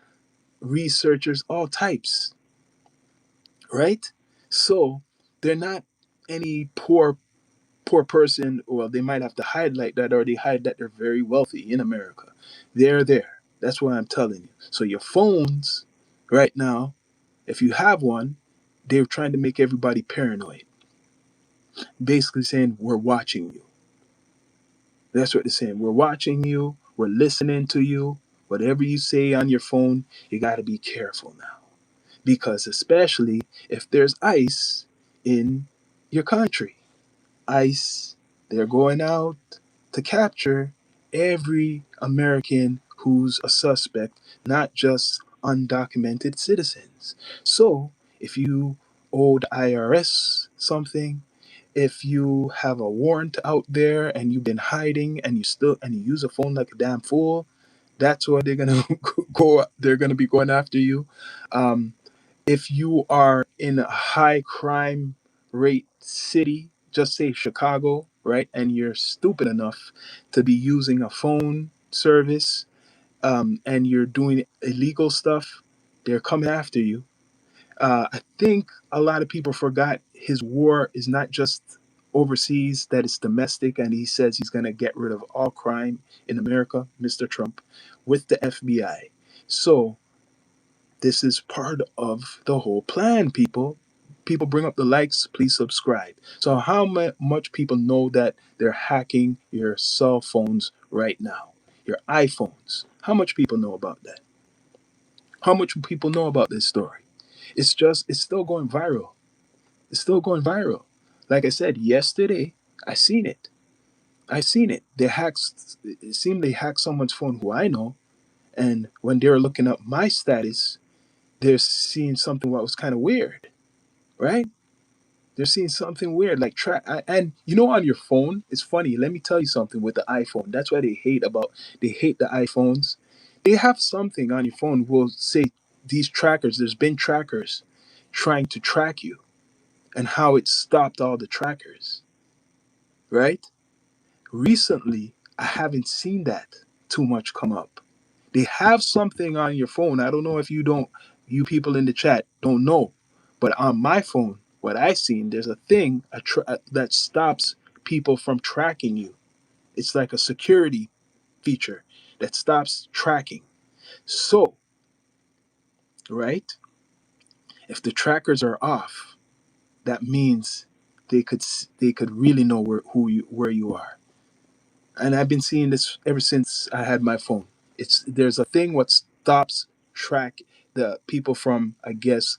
researchers, all types, right? So they're not any poor person, or they might have to hide like that, or they hide that they're very wealthy in America. They're there. That's why I'm telling you. So your phones, right now, if you have one, they're trying to make everybody paranoid. Basically saying, we're watching you. That's what they're saying. We're watching you. We're listening to you. Whatever you say on your phone, you got to be careful now. Because especially if there's ICE in your country. ICE, they're going out to capture every American who's a suspect, not just undocumented citizens. So, if you owe the IRS something, if you have a warrant out there and you've been hiding and you use a phone like a damn fool, that's why they're gonna go. They're gonna be going after you. Um, if you are in a high crime rate city, just say Chicago, right, and you're stupid enough to be using a phone service, and you're doing illegal stuff, they're coming after you. I think a lot of people forgot his war is not just overseas, that it's domestic, and he says he's going to get rid of all crime in America, Mr. Trump, with the FBI. So this is part of the whole plan, people. People bring up the likes, please subscribe. So, how much people know that they're hacking your cell phones right now? Your iPhones. How much people know about that? How much people know about this story? It's still going viral. It's still going viral. Like I said, yesterday, I seen it. I seen it. They hacked. It seemed they hacked someone's phone who I know, and when they were looking up my status, they're seeing something what was kind of weird, right? They're seeing something weird, like and on your phone, it's funny. Let me tell you something with the iPhone. That's why they hate the iPhones. They have something on your phone will say these trackers. There's been trackers trying to track you, and how it stopped all the trackers, right? Recently, I haven't seen that too much come up. They have something on your phone. I don't know if you people in the chat don't know, but on my phone, what I seen, there's a thing that stops people from tracking you. It's like a security feature that stops tracking. So, right, if the trackers are off, that means they could really know where you are. And I've been seeing this ever since I had my phone. There's a thing what stops track the people from, I guess,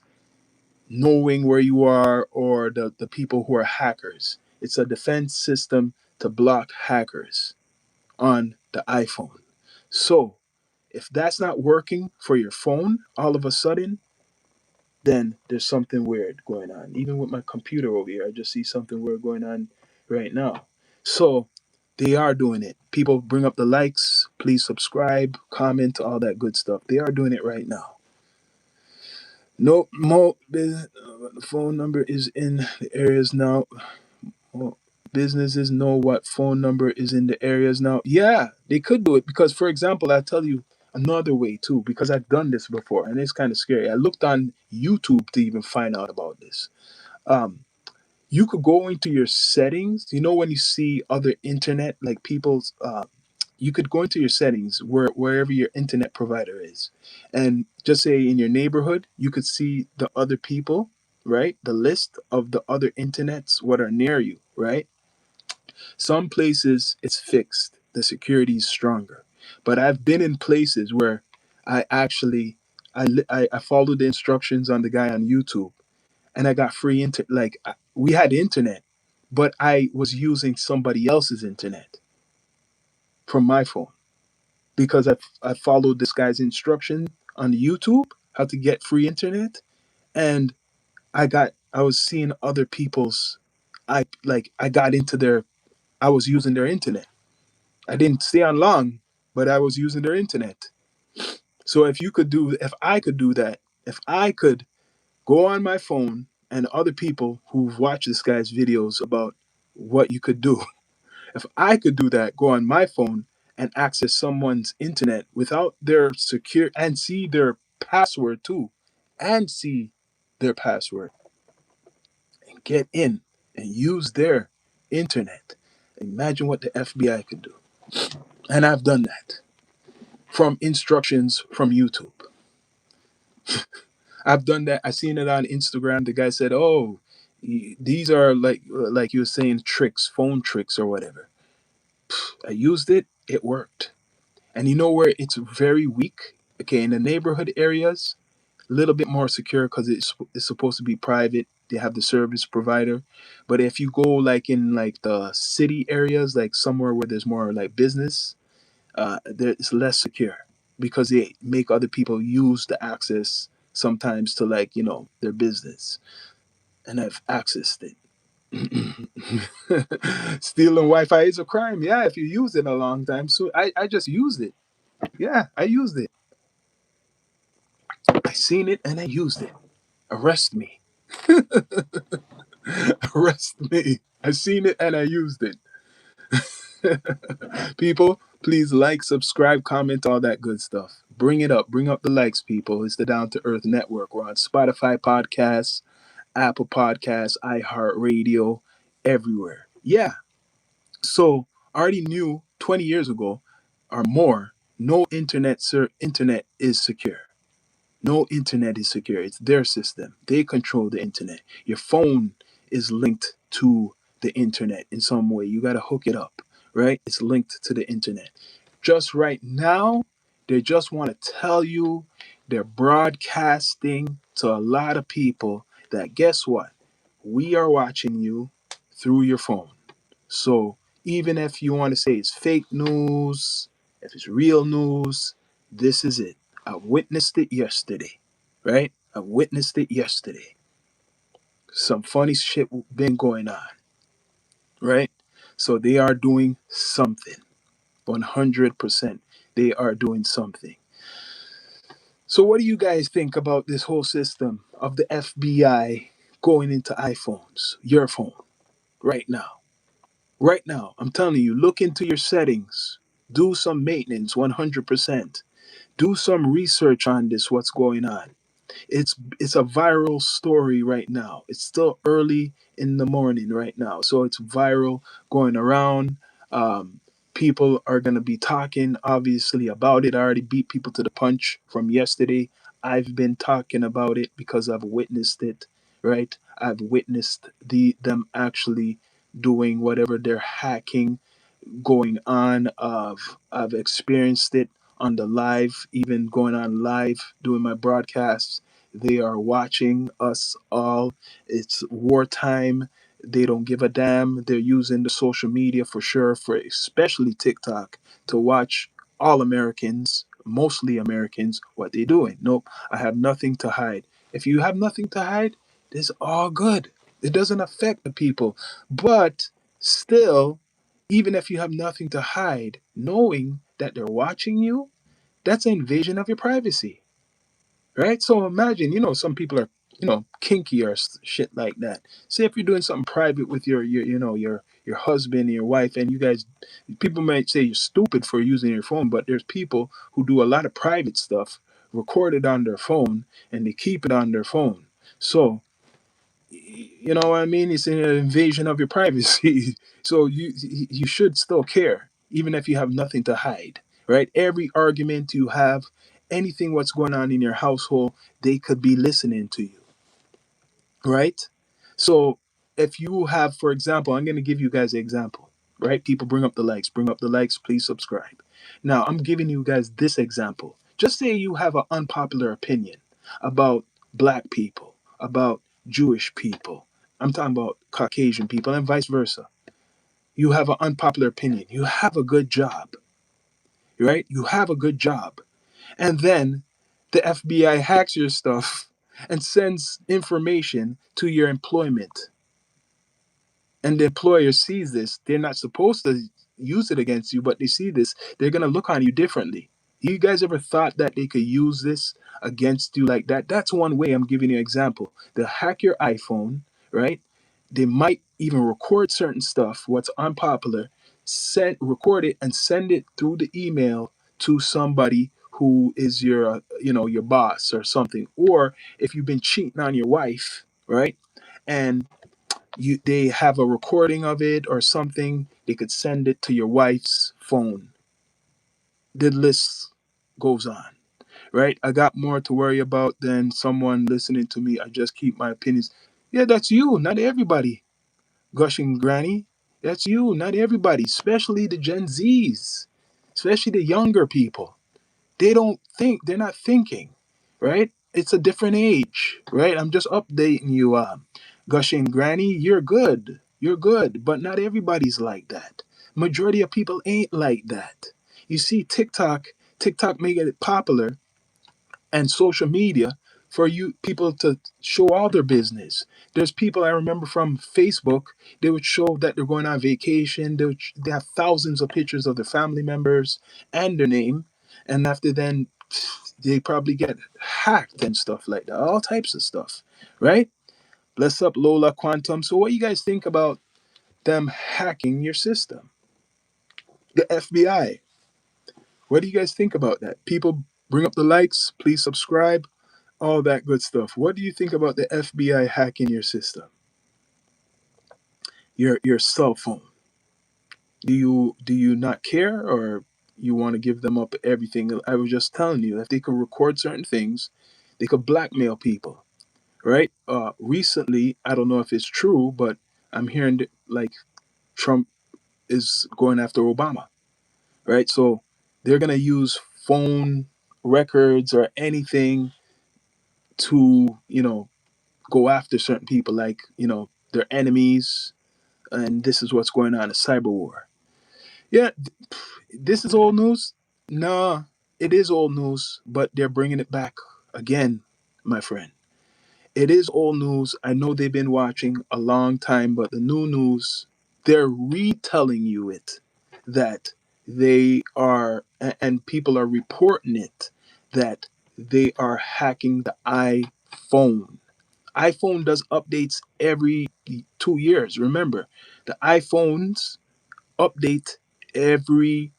knowing where you are, or the people who are hackers. It's a defense system to block hackers on the iPhone. So if that's not working for your phone all of a sudden, then there's something weird going on. Even with my computer over here, I just see something weird going on right now. So they are doing it. People bring up the likes, please subscribe, comment, all that good stuff. They are doing it right now. No more phone number is in the areas now. Well, businesses know what phone number is in the areas now. Yeah, they could do it because, for example, I'll tell you another way too, because I've done this before and it's kind of scary. I looked on YouTube to even find out about this. Um, you could go into your settings. When you see other internet, like people's, you could go into your settings wherever your internet provider is, and just say in your neighborhood, you could see the other people, right? The list of the other internets what are near you, right? Some places it's fixed, the security is stronger. But I've been in places where I actually I followed the instructions on the guy on YouTube, and I got free internet. We had internet, but I was using somebody else's internet from my phone because I followed this guy's instruction on YouTube how to get free internet, and I was seeing other people's. I got into their. I was using their internet. I didn't stay on long, but I was using their internet. So if I could do that, if I could go on my phone and other people who've watched this guy's videos about what you could do, if I could do that, go on my phone and access someone's internet without their secure and see their password too, and see their password and get in and use their internet. Imagine what the FBI could do. And I've done that from instructions from YouTube. I've done that. I seen it on Instagram. The guy said, "Oh, these are like you were saying tricks, phone tricks or whatever." I used it. It worked. And you know where it's very weak? Okay, in the neighborhood areas, a little bit more secure because it's supposed to be private. They have the service provider. But if you go like in like the city areas, like somewhere where there's more like business, there it's less secure because they make other people use the access sometimes to their business, and I've accessed it. Stealing Wi-Fi is a crime. Yeah, if you use it a long time. So I just used it. Yeah, I used it. I seen it and I used it. Arrest me. Arrest me. I seen it and I used it. People, please like, subscribe, comment, all that good stuff. Bring it up. Bring up the likes, people. It's the Down to Earth Network. We're on Spotify podcasts, Apple Podcasts, iHeartRadio, everywhere. Yeah. So I already knew 20 years ago or more, no internet is secure. No internet is secure. It's their system. They control the internet. Your phone is linked to the internet in some way. You got to hook it up, right? It's linked to the internet. Just right now, They just want to tell you, they're broadcasting to a lot of people that guess what? We are watching you through your phone. So even if you want to say it's fake news, if it's real news, this is it. I witnessed it yesterday, right? I witnessed it yesterday. Some funny shit been going on, right? So they are doing something. 100%. They are doing something. So what do you guys think about this whole system of the FBI going into iPhones, your phone, right now? Right now, I'm telling you, look into your settings, do some maintenance 100%. Do some research on this, what's going on. It's a viral story right now. It's still early in the morning right now, so it's viral, going around. Um, People are gonna be talking obviously about it. I already beat people to the punch from yesterday. I've been talking about it because I've witnessed it. Right, I've witnessed them actually doing whatever they're hacking going on. I've experienced it on the live, even going on live doing my broadcasts. They are watching us all. It's wartime. They don't give a damn. They're using the social media for sure, for especially TikTok, to watch all Americans, mostly Americans, what they're doing. Nope, I have nothing to hide. If you have nothing to hide, it's all good. It doesn't affect the people. But still, even if you have nothing to hide, knowing that they're watching you, that's an invasion of your privacy, right? So imagine, some people are, kinky or shit like that. Say if you're doing something private with your husband and your wife, and you guys, people might say you're stupid for using your phone, but there's people who do a lot of private stuff, record it on their phone, and they keep it on their phone. So you know what I mean? It's an invasion of your privacy. So you should still care, even if you have nothing to hide, right? Every argument you have, anything what's going on in your household, they could be listening to you, right? So if you have, for example, I'm going to give you guys an example, right? People bring up the likes, please subscribe. Now I'm giving you guys this example. Just say you have an unpopular opinion about black people, about Jewish people. I'm talking about Caucasian people and vice versa. You have an unpopular opinion. You have a good job, right? You have a good job. And then the FBI hacks your stuff and sends information to your employment, and the employer sees this. They're not supposed to use it against you, but they see this, they're going to look on you differently. You guys ever thought that they could use this against you like that? That's one way. I'm giving you an example. They'll hack your iPhone, right? They might even record certain stuff, what's unpopular, record it and send it through the email to somebody who is your boss or something. Or if you've been cheating on your wife, right? And they have a recording of it or something, they could send it to your wife's phone. The list goes on, right? I got more to worry about than someone listening to me. I just keep my opinions. Yeah, that's you, not everybody. Gushing granny, that's you, not everybody, especially the Gen Zs, especially the younger people. They don't think, they're not thinking, right? It's a different age, right? I'm just updating you. Gushing granny, you're good, but not everybody's like that. Majority of people ain't like that. You see, TikTok making it popular, and social media for you people to show all their business. There's people I remember from Facebook, they would show that they're going on vacation. They have thousands of pictures of their family members and their name. And after then, they probably get hacked and stuff like that, all types of stuff, right? Bless up Lola Quantum. So, what you guys think about them hacking your system? The FBI. What do you guys think about that? People bring up the likes, please subscribe, all that good stuff. What do you think about the FBI hacking your system, your cell phone? Do you not care, or you want to give them up everything? I was just telling you, if they could record certain things, they could blackmail people, right? Recently, I don't know if it's true, but I'm hearing that, like, Trump is going after Obama, right? So they're gonna use phone records or anything to, go after certain people, like, their enemies. And this is what's going on, a cyber war. Yeah, this is old news. Nah, it is old news, but they're bringing it back again, my friend. It is old news. I know they've been watching a long time, but the new news, they're retelling you it, that they are, and people are reporting it, that they are hacking the iPhone. iPhone does updates every 2 years. Remember, the iPhones update every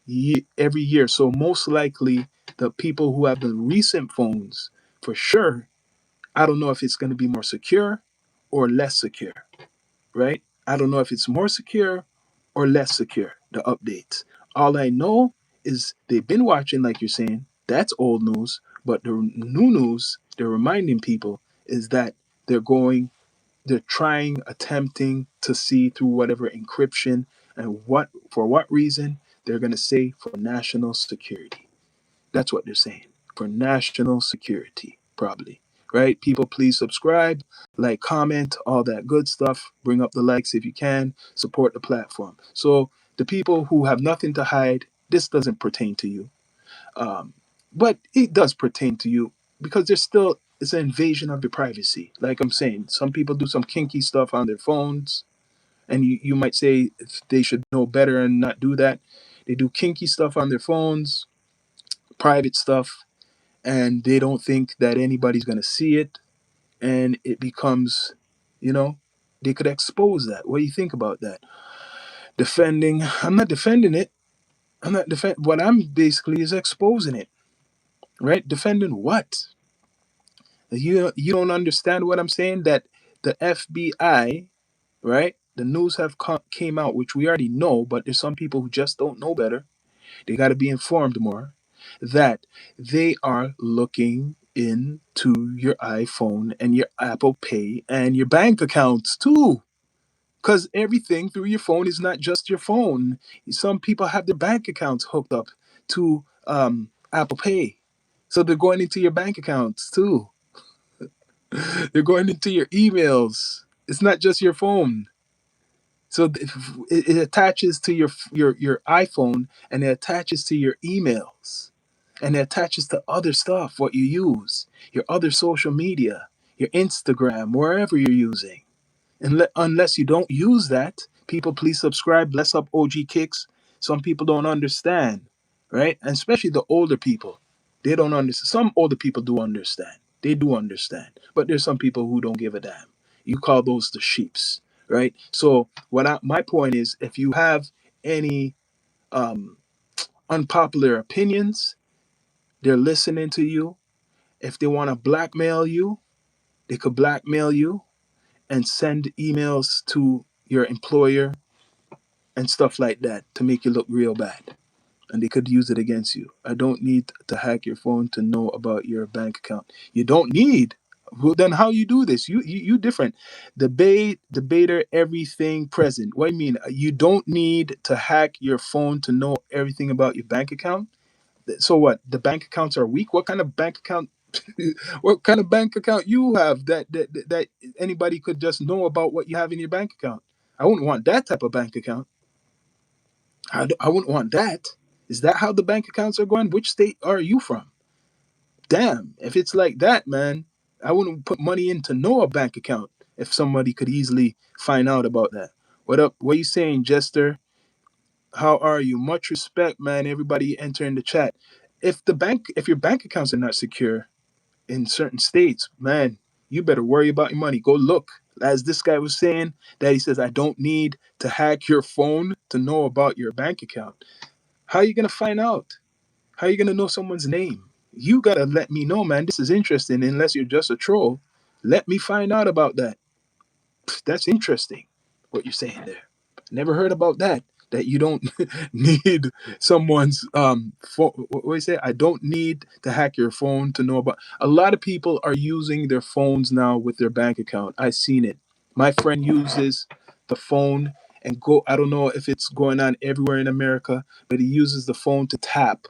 year. So most likely, the people who have the recent phones, for sure, I don't know if it's going to be more secure or less secure, right? I don't know if it's more secure or less secure, the updates. All I know is they've been watching, like you're saying. That's old news. But the new news, they're reminding people, is that they're going, they're trying, attempting to see through whatever encryption, and for what reason. They're going to say for national security. That's what they're saying. For national security, probably. Right? People, please subscribe, like, comment, all that good stuff. Bring up the likes if you can. Support the platform. So, the people who have nothing to hide, this doesn't pertain to you. Um, but it does pertain to you, because there's still, it's an invasion of your privacy. Like I'm saying, some people do some kinky stuff on their phones, and you might say they should know better and not do that. They do kinky stuff on their phones, private stuff, and they don't think that anybody's going to see it, and it becomes, you know they could expose that. What do you think about that? Defending, I'm not defending it. I'm not defend What I'm basically is exposing it. Right? Defending what? You don't understand what I'm saying, that the FBI, right, the news have came out, which we already know, but there's some people who just don't know better. They got to be informed more, that they are looking into your iPhone and your Apple Pay and your bank accounts too. Because everything through your phone is not just your phone. Some people have their bank accounts hooked up to Apple Pay. So they're going into your bank accounts too. They're going into your emails. It's not just your phone. So it attaches to your iPhone, and it attaches to your emails, and it attaches to other stuff, what you use, your other social media, your Instagram, wherever you're using. And unless you don't use that, people, please subscribe. Bless up OG Kicks. Some people don't understand, right? And especially the older people, they don't understand. Some older people do understand. They do understand. But there's some people who don't give a damn. You call those the sheeps, right? So my point is, if you have any um, unpopular opinions, they're listening to you. If they want to blackmail you, they could blackmail you and send emails to your employer and stuff like that to make you look real bad. And they could use it against you. I don't need to hack your phone to know about your bank account. You don't need. Well, then how you do this? You different. Debater, everything present. What do you mean? You don't need to hack your phone to know everything about your bank account? So what? The bank accounts are weak? What kind of bank account? What kind of bank account you have that anybody could just know about what you have in your bank account? I wouldn't want that type of bank account. I wouldn't want that. Is that how the bank accounts are going? Which state are you from? Damn, if it's like that, man, I wouldn't put money into no bank account if somebody could easily find out about that. What up? What you saying, Jester? How are you? Much respect, man. Everybody enter in the chat. If your bank accounts are not secure in certain states, man, you better worry about your money. Go look. As this guy was saying, that he says, I don't need to hack your phone to know about your bank account. How are you gonna find out? How are you gonna know someone's name? You gotta let me know, man. This is interesting. Unless you're just a troll, let me find out about that. That's interesting. What you're saying there. Never heard about that. That you don't need someone's phone. What do you say? I don't need to hack your phone to know about. A lot of people are using their phones now with their bank account. I've seen it. My friend uses the phone and go. I don't know if it's going on everywhere in America, but he uses the phone to tap.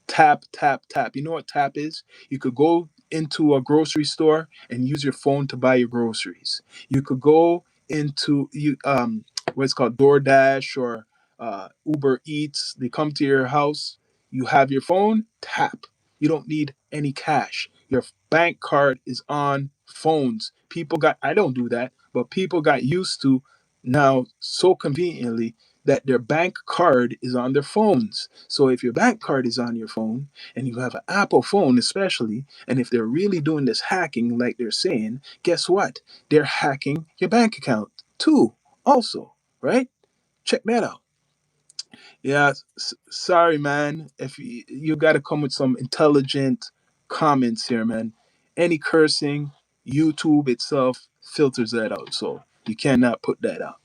Tap, tap, tap. You know what tap is? You could go into a grocery store and use your phone to buy your groceries. You could go into what's called DoorDash or Uber Eats. They come to your house. You have your phone, tap. You don't need any cash. Your bank card is on phones. People got, I don't do that, but people got used to now so conveniently that their bank card is on their phones. So if your bank card is on your phone and you have an Apple phone, especially, and if they're really doing this hacking like they're saying, guess what? They're hacking your bank account too, also, right? Check that out. Yeah, sorry, man. If you got to come with some intelligent comments here, man. Any cursing, YouTube itself filters that out, so you cannot put that out.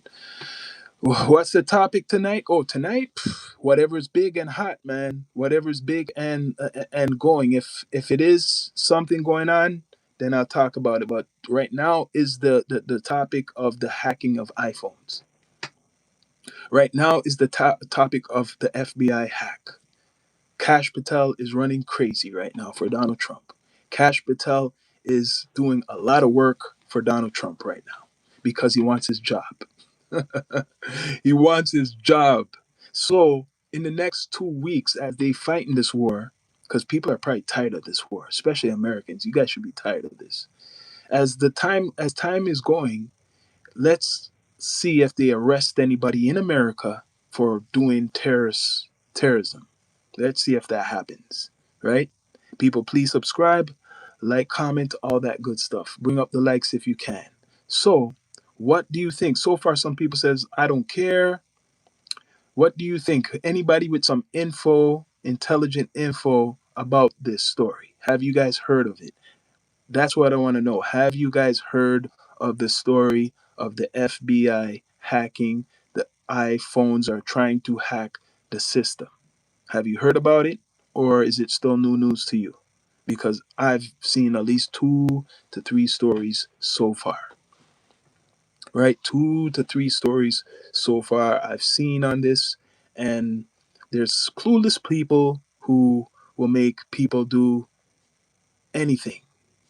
What's the topic tonight? Oh, tonight, whatever's big and hot, man. Whatever's big and going. If it is something going on, then I'll talk about it. But right now is the topic of the hacking of iPhones. Right now is the topic of the FBI hack. Kash Patel is running crazy right now for Donald Trump. Kash Patel is doing a lot of work for Donald Trump right now because he wants his job. He wants his job. So in the next 2 weeks, as they fight in this war, because people are probably tired of this war, especially Americans. You guys should be tired of this. As time is going, let's see if they arrest anybody in America for doing terrorism. Let's see if that happens. Right? People, please subscribe, like, comment, all that good stuff. Bring up the likes if you can. So, what do you think? So far, some people says I don't care. What do you think? Anybody with some info, intelligent info about this story? Have you guys heard of it? That's what I want to know. Have you guys heard of the story of the FBI hacking? The iPhones are trying to hack the system. Have you heard about it? Or is it still new news to you? Because I've seen at least 2 to 3 stories so far. Right? 2 to 3 stories so far I've seen on this. And there's clueless people who will make people do anything.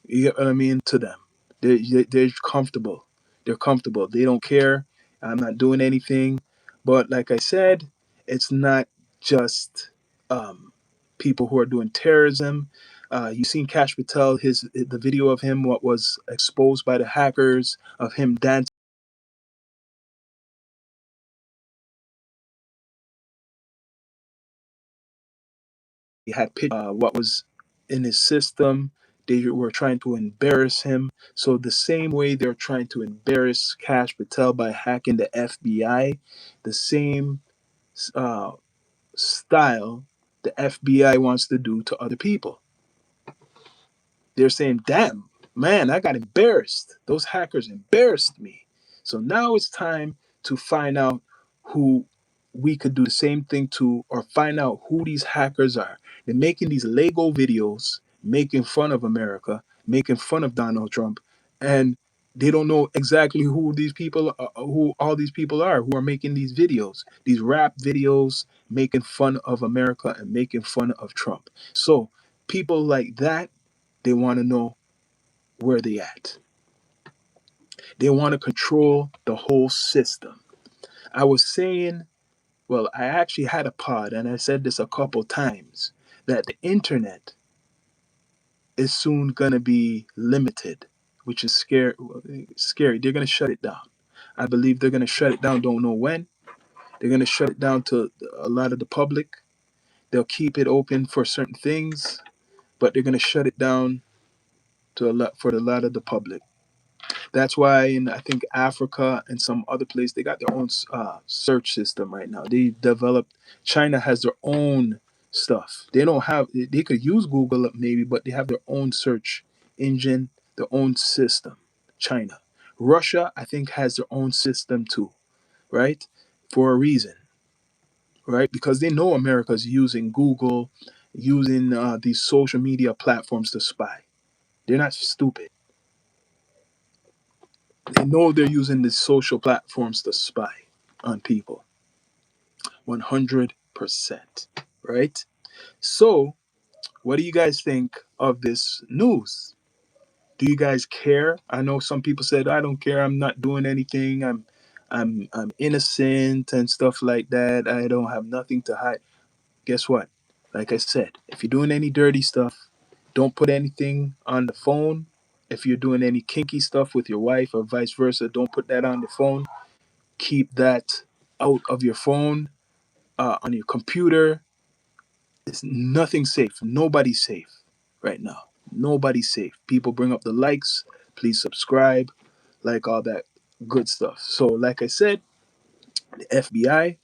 You get what I mean? To them. They're comfortable. They're comfortable. They don't care. I'm not doing anything. But like I said, it's not just people who are doing terrorism. You seen Cash Patel, the video of him, what was exposed by the hackers of him dancing. He had what was in his system. They were trying to embarrass him. So the same way they're trying to embarrass Cash Patel by hacking the FBI, the same uh, style the FBI wants to do to other people. They're saying, damn, man, I got embarrassed. Those hackers embarrassed me. So now it's time to find out who we could do the same thing to, or find out who these hackers are. They're making these Lego videos, making fun of America, making fun of Donald Trump, and they don't know exactly who these people, who all these people are who are making these videos, these rap videos, making fun of America and making fun of Trump. So people like that, they want to know where they at. They want to control the whole system. I was saying, well, I actually had a pod and I said this a couple times that the internet is soon going to be limited, which is scary. They're going to shut it down. I believe they're going to shut it down. Don't know when. They're going to shut it down to a lot of the public. They'll keep it open for certain things, but they're going to shut it down to a lot of the public. That's why in I think Africa and some other place they got their own search system right now. They developed. China has their own stuff. They don't have. They could use Google maybe, but they have their own search engine, their own system. China, Russia, I think has their own system too, right? For a reason, right? Because they know America's using Google, using these social media platforms to spy. They're not stupid. They know they're using these social platforms to spy on people. 100%. Right? So What do you guys think of this news? Do you guys care? I know some people said, I don't care, I'm not doing anything, I'm innocent and stuff like that. I don't have nothing to hide. Guess what? Like I said, if you're doing any dirty stuff, don't put anything on the phone. If you're doing any kinky stuff with your wife or vice versa, don't put that on the phone. Keep that out of your phone, on your computer. It's nothing safe. Nobody's safe right now. Nobody's safe. People bring up the likes. Please subscribe, like all that good stuff. So, like I said, the FBI,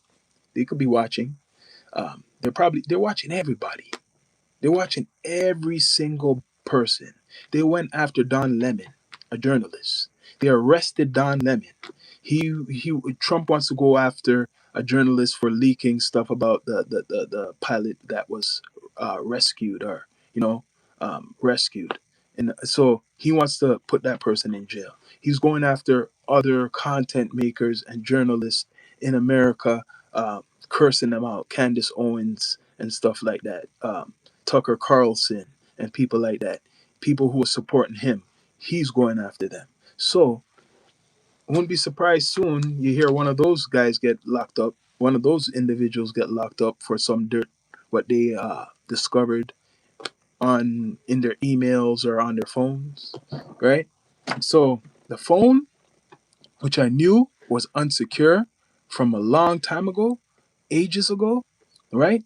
they could be watching. They're watching everybody. They're watching every single person. They went after Don Lemon, a journalist. They arrested Don Lemon. He Trump wants to go after a journalist for leaking stuff about the pilot that was rescued, or you know rescued, and so he wants to put that person in jail. He's going after other content makers and journalists in America, cursing them out, Candace Owens and stuff like that. Tucker Carlson and people like that, people who are supporting him, he's going after them. So I wouldn't be surprised soon you hear one of those guys get locked up, one of those individuals get locked up for some dirt, what they discovered on in their emails or on their phones, right? So the phone, which I knew was unsecure from a long time ago, ages ago, right?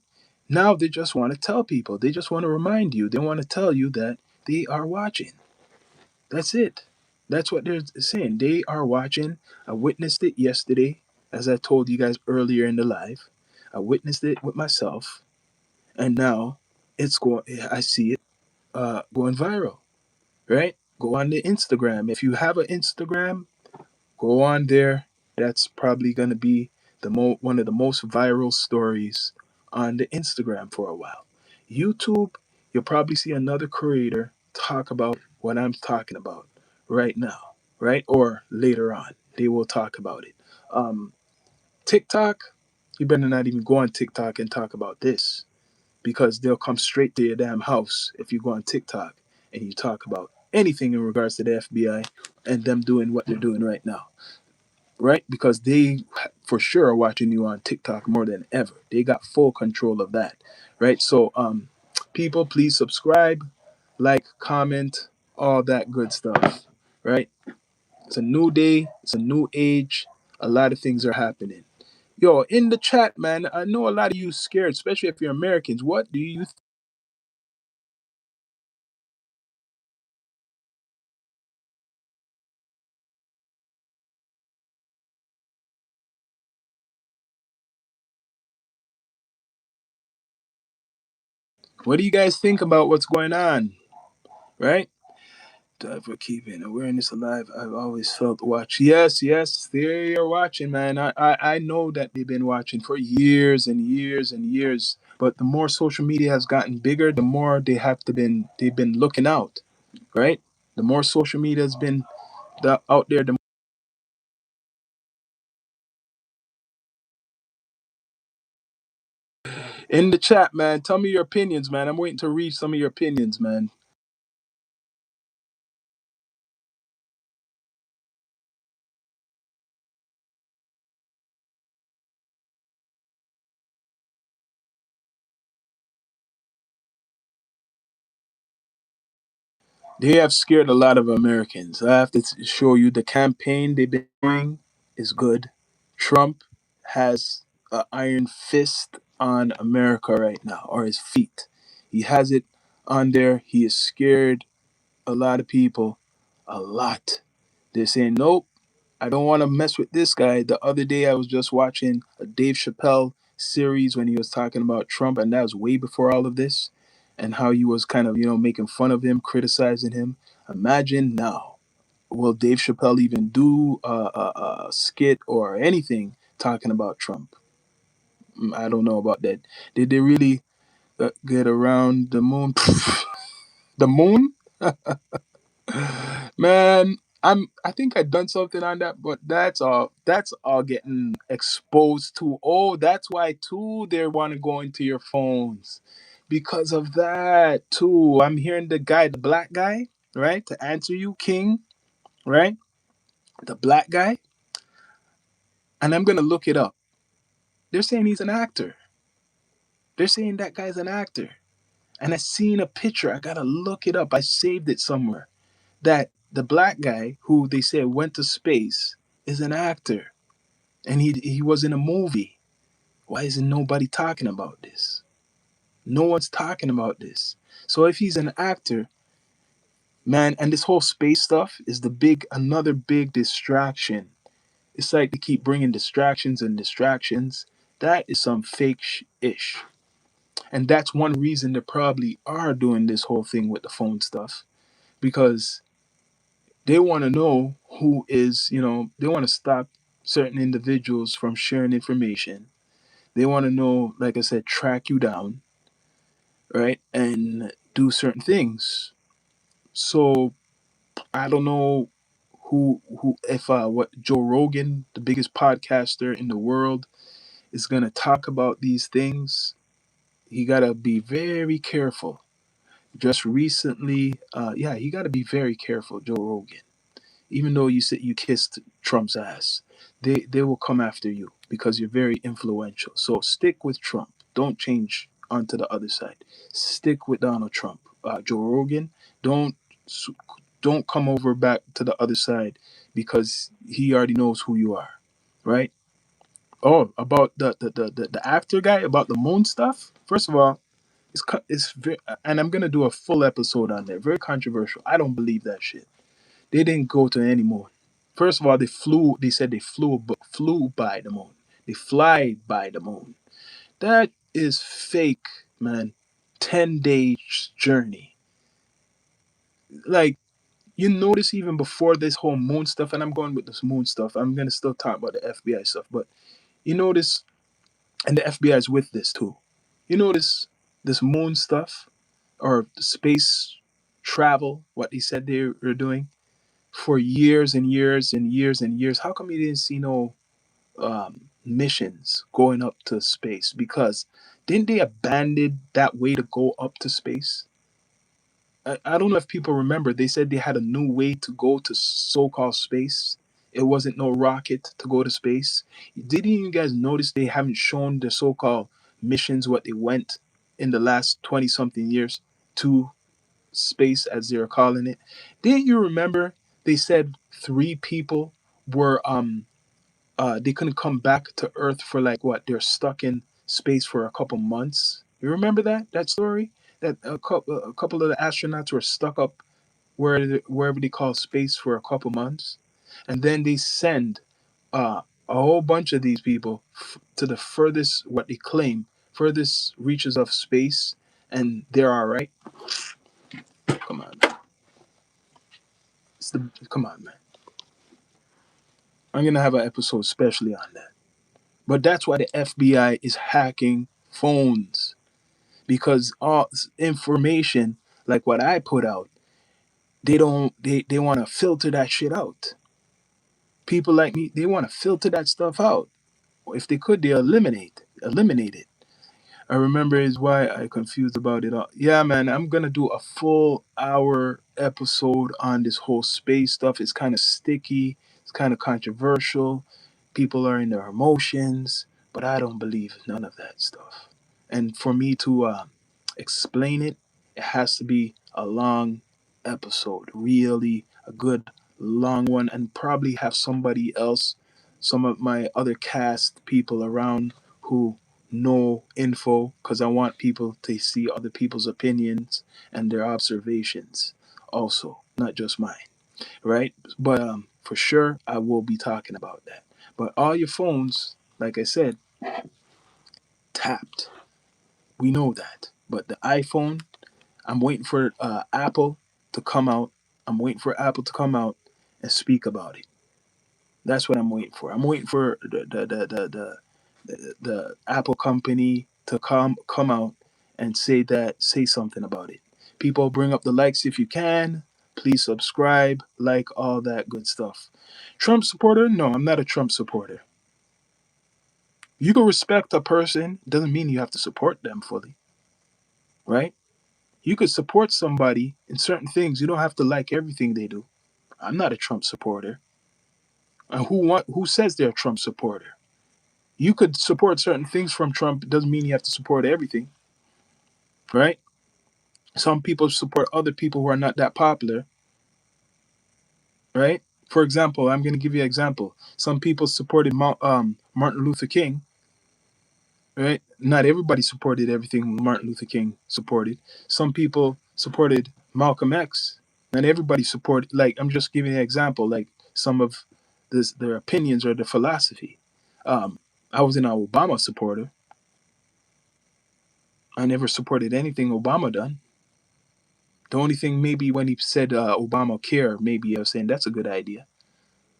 Now they just want to tell people, they just want to remind you, they want to tell you that they are watching. That's it. That's what they're saying. They are watching. I witnessed it yesterday, as I told you guys earlier in the live. I witnessed it with myself, and now it's going. I see it going viral. Right? Go on the Instagram. If you have an Instagram, go on there. That's probably going to be one of the most viral stories on the Instagram for a while. YouTube, you'll probably see another creator talk about what I'm talking about right now, right? Or later on, they will talk about it. Um, TikTok, you better not even go on TikTok and talk about this, because they'll come straight to your damn house if you go on TikTok and you talk about anything in regards to the FBI and them doing what they're doing right now, right? Because they for sure are watching you on TikTok more than ever. They got full control of that, right? So, people, please subscribe, like, comment, all that good stuff, right? It's a new day, it's a new age. A lot of things are happening. Yo, in the chat, man, I know a lot of you scared, especially if you're Americans. What do you guys think about what's going on, right? For keeping awareness alive, I've always felt watch. Yes, yes, they are watching, man. I know that they've been watching for years and years and years. But the more social media has gotten bigger, the more they've been looking out, right? The more social media has been out there, the in the chat, man. Tell me your opinions, man. I'm waiting to read some of your opinions, man. They have scared a lot of Americans. I have to show you the campaign they've been doing is good. Trump has an iron fist on America right now, or his feet. He has it on there. He is scared a lot of people, a lot. They're saying, nope, I don't want to mess with this guy. The other day, I was just watching a Dave Chappelle series when he was talking about Trump, and that was way before all of this, and how he was kind of, making fun of him, criticizing him. Imagine now, will Dave Chappelle even do a skit or anything talking about Trump? I don't know about that. Did they really get around the moon? The moon? Man, I think I done something on that, but that's all getting exposed to. Oh, that's why too they want to go into your phones, because of that too. I'm hearing the guy, the black guy, right? To answer you, King, right? The black guy, and I'm gonna look it up. They're saying he's an actor. They're saying that guy's an actor. And I seen a picture. I gotta look it up. I saved it somewhere. That the black guy who they said went to space is an actor, and he was in a movie. Why isn't nobody talking about this? No one's talking about this. So if he's an actor, man, and this whole space stuff is the big another big distraction. It's like they keep bringing distractions and distractions. That is some fake ish. And that's one reason they probably are doing this whole thing with the phone stuff because they want to know who is, they want to stop certain individuals from sharing information. They want to know, like I said, track you down, right? And do certain things. So I don't know who if what Joe Rogan, the biggest podcaster in the world, is going to talk about these things. He got to be very careful. Just recently, yeah, he got to be very careful, Joe Rogan. Even though you said you kissed Trump's ass, they will come after you because you're very influential. So stick with Trump. Don't change onto the other side. Stick with Donald Trump. Joe Rogan, don't don't come over back to the other side because he already knows who you are, right? Oh, about the actor guy about the moon stuff. First of all, it's very, and I'm gonna do a full episode on that. Very controversial. I don't believe that shit. They didn't go to any moon. First of all, they flew. They said they flew by the moon. They fly by the moon. That is fake, man. 10 day journey. Like you notice even before this whole moon stuff, and I'm going with this moon stuff. I'm gonna still talk about the FBI stuff, but you notice, and the FBI is with this too. You notice this moon stuff or space travel. What they said they were doing for years and years and years and years. How come you didn't see no missions going up to space? Because didn't they abandon that way to go up to space? I don't know if people remember. They said they had a new way to go to so-called space. It wasn't no rocket to go to space. Didn't you guys notice they haven't shown the so-called missions what they went in the last 20 something years to space as they're calling it? Didn't you remember they said three people were they couldn't come back to Earth for like what? They're stuck in space for a couple months. You remember that story? That a couple of the astronauts were stuck up wherever they call space for a couple months, and then they send a whole bunch of these people to the furthest, what they claim, furthest reaches of space, and they're all right. Come on, man. Come on, man. I'm gonna have an episode especially on that. But that's why the FBI is hacking phones because all information like what I put out, they don't they want to filter that shit out. People like me, they want to filter that stuff out. If they could, they eliminate it. I remember is why I confused about it all. Yeah, man, I'm gonna do a full hour episode on this whole space stuff. It's kind of sticky. It's kind of controversial. People are in their emotions, but I don't believe none of that stuff. And for me to explain it, it has to be a long episode, really a good long one, and probably have somebody else, some of my other cast people around who know info because I want people to see other people's opinions and their observations also, not just mine, right? But for sure, I will be talking about that. But all your phones, like I said, tapped. We know that. But the iPhone, I'm waiting for Apple to come out. I'm waiting for Apple to come out and speak about it. That's what I'm waiting for. I'm waiting for the Apple company to come out and say something about it. People bring up the likes if you can. Please subscribe, like all that good stuff. Trump supporter? No, I'm not a Trump supporter. You can respect a person, doesn't mean you have to support them fully. right? You could support somebody in certain things. You don't have to like everything they do. I'm not a Trump supporter. And who says they're a Trump supporter? You could support certain things from Trump. It doesn't mean you have to support everything, right? Some people support other people who are not that popular, right? For example, I'm going to give you an example. Some people supported Martin Luther King, right? Not everybody supported everything Martin Luther King supported. Some people supported Malcolm X. Not everybody supported. Like, I'm just giving an example. Like some of their opinions or their philosophy. Um, I was an Obama supporter. I never supported anything Obama done. The only thing maybe when he said Obamacare, maybe I was saying that's a good idea.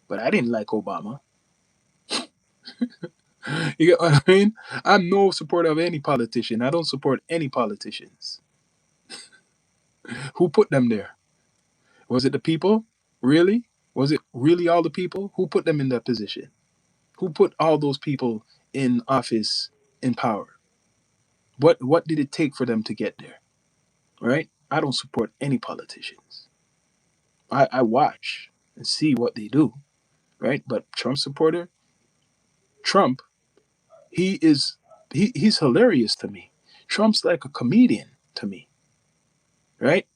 But I didn't like Obama. You get what I mean? I'm no supporter of any politician. I don't support any politicians. Who put them there? Was it the people? Really? Was it really all the people? Who put them in that position? Who put all those people in office, in power? What did it take for them to get there? Right? I don't support any politicians. I watch and see what they do, right? But Trump supporter, Trump, he is he's hilarious to me. Trump's like a comedian to me, right?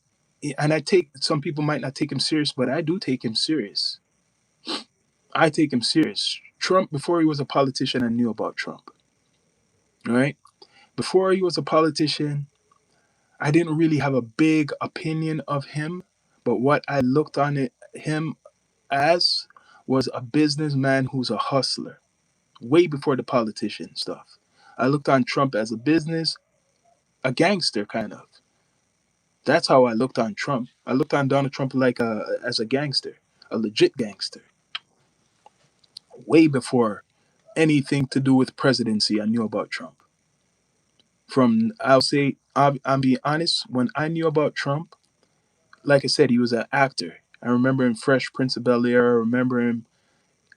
And I take some people might not take him serious, but I do take him serious. I take him serious. Trump, before he was a politician, I knew about Trump, right? Before he was a politician, I didn't really have a big opinion of him, but what I looked on him as was a businessman who's a hustler, way before the politician stuff. I looked on Trump as a business, a gangster kind of. That's how I looked on Trump. I looked on Donald Trump like as a gangster, a legit gangster. Way before anything to do with presidency, I knew about Trump. From I'll say I'm being honest. When I knew about Trump, like I said, he was an actor. I remember in Fresh Prince of Bel Air. I remember him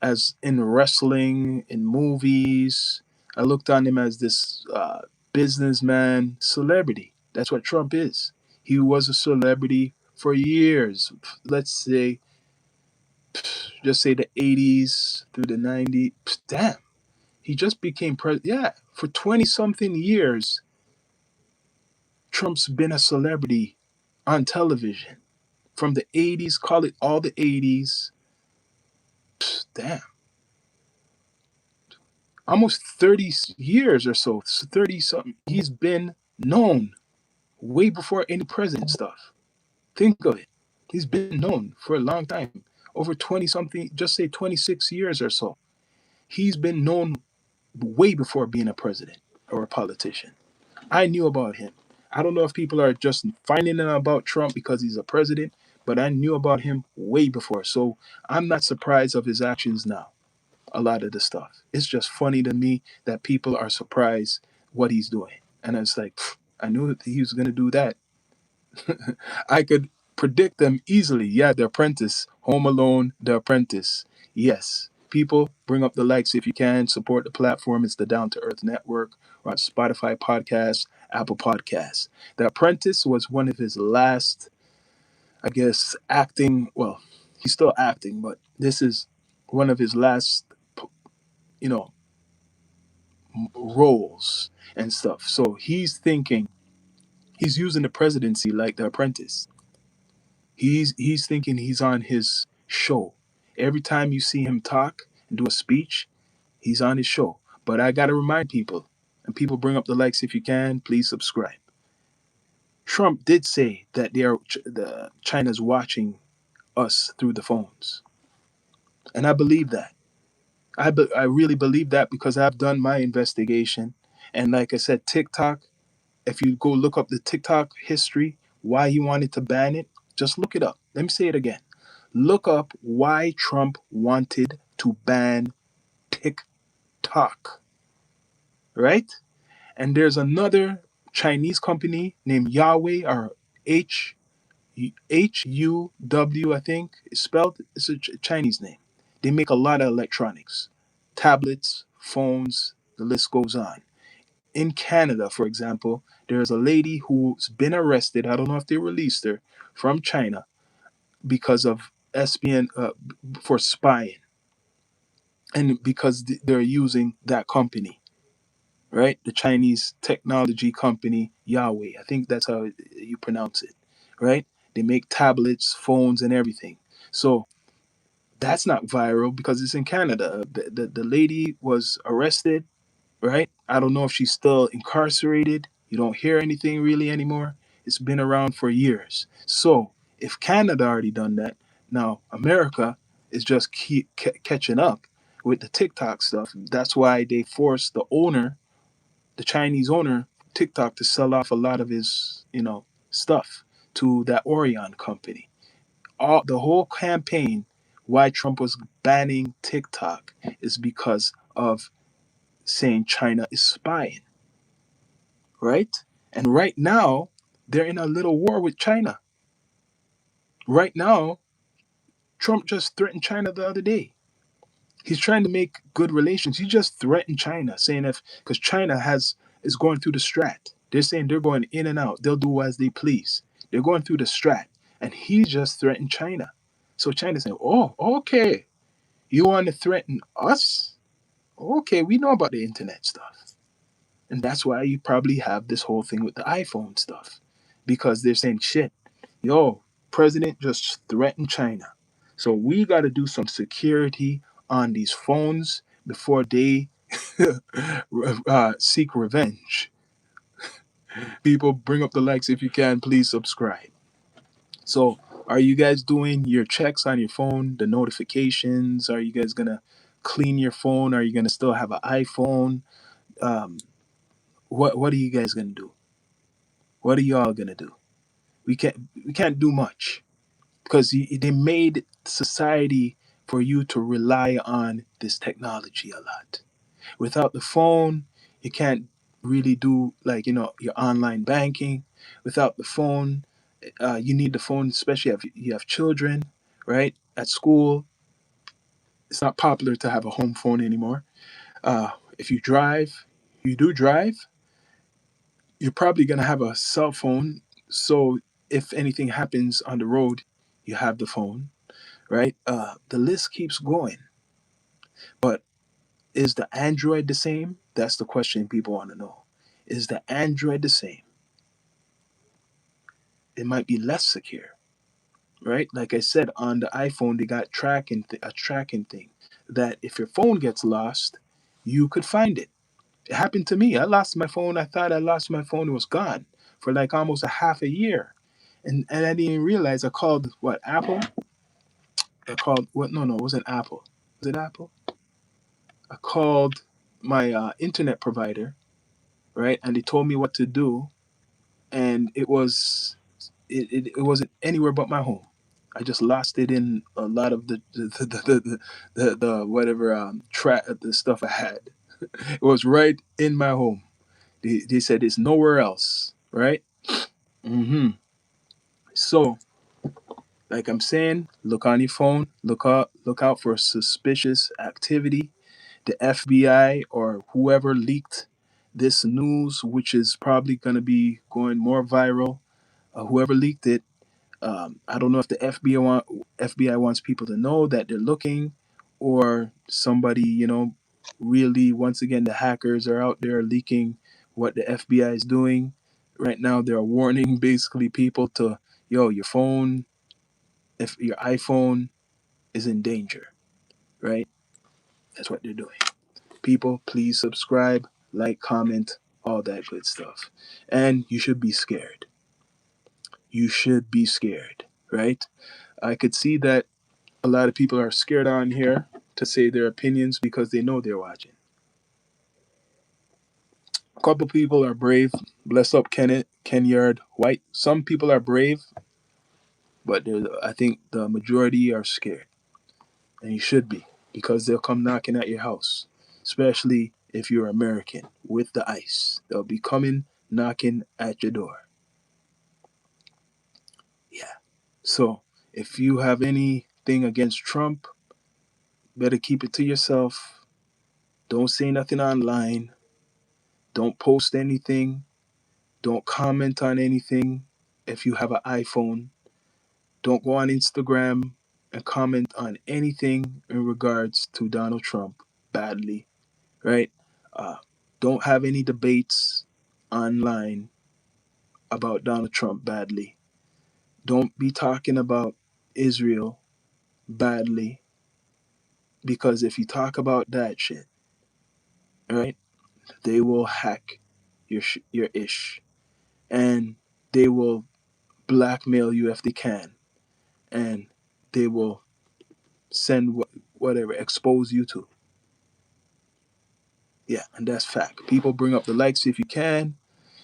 as in wrestling, in movies. I looked on him as this businessman, celebrity. That's what Trump is. He was a celebrity for years. Let's say, just say the 80s through the 90s. Damn, he just became president. Yeah, for 20 something years, Trump's been a celebrity on television. From the 80s, call it all the 80s. Damn, almost 30 years or so, 30 something. He's been known way before any president stuff. Think of it. He's been known for a long time. Over 20 something, just say 26 years or so. He's been known way before being a president or a politician. I knew about him. I don't know if people are just finding out about Trump because he's a president, but I knew about him way before. So I'm not surprised of his actions now. A lot of the stuff. It's just funny to me that people are surprised what he's doing. And it's like, I knew that he was going to do that. I could predict them easily. Yeah, The Apprentice, Home Alone, The Apprentice. Yes. People, bring up the likes if you can. Support the platform. It's the Down to Earth Network. We're on Spotify Podcasts, Apple Podcasts. The Apprentice was one of his last, I guess, acting. Well, he's still acting, but this is one of his last, you know, roles and stuff. So he's thinking, he's using the presidency like The Apprentice. He's thinking he's on his show. Every time you see him talk and do a speech, he's on his show. But I gotta remind people, and people bring up the likes if you can, please subscribe. Trump did say that the China's watching us through the phones, and I believe that. I really believe that because I've done my investigation, and like I said, TikTok. If you go look up the TikTok history, why he wanted to ban it, just look it up. Let me say it again. Look up why Trump wanted to ban TikTok, right? And there's another Chinese company named Huawei or Huw, I think it's spelled. It's a Chinese name. They make a lot of electronics, tablets, phones. The list goes on. in Canada, for example, there's a lady who's been arrested. I don't know if they released her from China because of SPN for spying, and because they're using that company, right? The Chinese technology company Huawei. I think that's how you pronounce it, right? They make tablets, phones, and everything. So that's not viral because it's in Canada. The lady was arrested, right? I don't know if she's still incarcerated. You don't hear anything really anymore. It's been around for years. So if Canada already done that, now America is just catching up with the TikTok stuff. That's why they forced the owner, the Chinese owner, TikTok, to sell off a lot of his, stuff to that Orion company. All the whole campaign, why Trump was banning TikTok, is because of saying China is spying, right? And right now, they're in a little war with China. Right now, Trump just threatened China the other day. He's trying to make good relations. He just threatened China, saying if because China is going through the strat. They're saying they're going in and out. They'll do as they please. They're going through the strat, and he just threatened China. So China's saying, "Oh, okay, you want to threaten us? Okay, we know about the internet stuff." And that's why you probably have this whole thing with the iPhone stuff. Because they're saying, shit, yo, president just threatened China. So we got to do some security on these phones before they seek revenge. People, bring up the likes if you can. Please subscribe. So, are you guys doing your checks on your phone, the notifications? Are you guys going to clean your phone? Are you going to still have an iPhone? Um, what are you guys going to do? What are y'all gonna do? We can't do much because they made society for you to rely on this technology a lot. Without the phone, you can't really do like your online banking. Without the phone, you need the phone, especially if you have children, right? At school, it's not popular to have a home phone anymore. If you drive, you do drive, you're probably going to have a cell phone. So if anything happens on the road, you have the phone, right? The list keeps going. But is the Android the same? That's the question people want to know. Is the Android the same? It might be less secure, right? Like I said, on the iPhone, they got a tracking thing that if your phone gets lost, you could find it. It happened to me. I lost my phone. I thought I lost my phone. It was gone for like almost a half a year. And I didn't realize I called what, Apple? I called what, no, it wasn't Apple. Was it Apple? I called my internet provider, right? And they told me what to do. And it wasn't anywhere but my home. I just lost it in a lot of the whatever the stuff I had. It was right in my home. They said it's nowhere else, right? hmm So, like I'm saying, look on your phone. Look out for suspicious activity. The FBI or whoever leaked this news, which is probably going to be going more viral. Whoever leaked it, I don't know if the FBI wants people to know that they're looking, or somebody, really, once again, the hackers are out there leaking what the FBI is doing. Right now, they're warning basically people to, yo, your phone, if your iPhone is in danger, right? That's what they're doing. People, please subscribe, like, comment, all that good stuff. And you should be scared. You should be scared, right? I could see that a lot of people are scared on here to say their opinions because they know they're watching. A couple people are brave. Bless up Kenneth, Kenyard, White. Some people are brave, but I think the majority are scared. And you should be because they'll come knocking at your house, especially if you're American with the ice. They'll be coming knocking at your door. Yeah. So if you have anything against Trump, better keep it to yourself. Don't say nothing online. Don't post anything. Don't comment on anything if you have an iPhone. Don't go on Instagram and comment on anything in regards to Donald Trump badly, right? Uh, don't have any debates online about Donald Trump badly. Don't be talking about Israel badly, because if you talk about that shit, right, they will hack your ish, and they will blackmail you if they can, and they will send whatever, expose you to. Yeah, and that's fact. People bring up the likes if you can.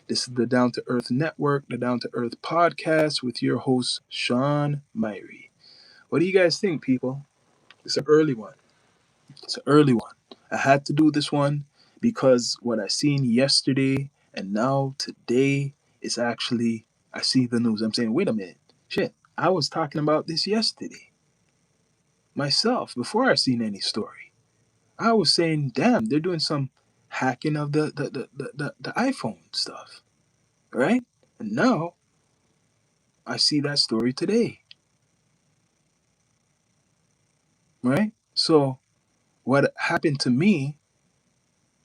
This is the Down to Earth Network, the Down to Earth podcast with your host, Sean Myrie. What do you guys think, people? It's an early one. It's an early one. I had to do this one because what I seen yesterday and now today is actually, I see the news. I'm saying, wait a minute. Shit, I was talking about this yesterday myself before I seen any story. I was saying, damn, they're doing some hacking of the iPhone stuff, right? And now I see that story today, right? So what happened to me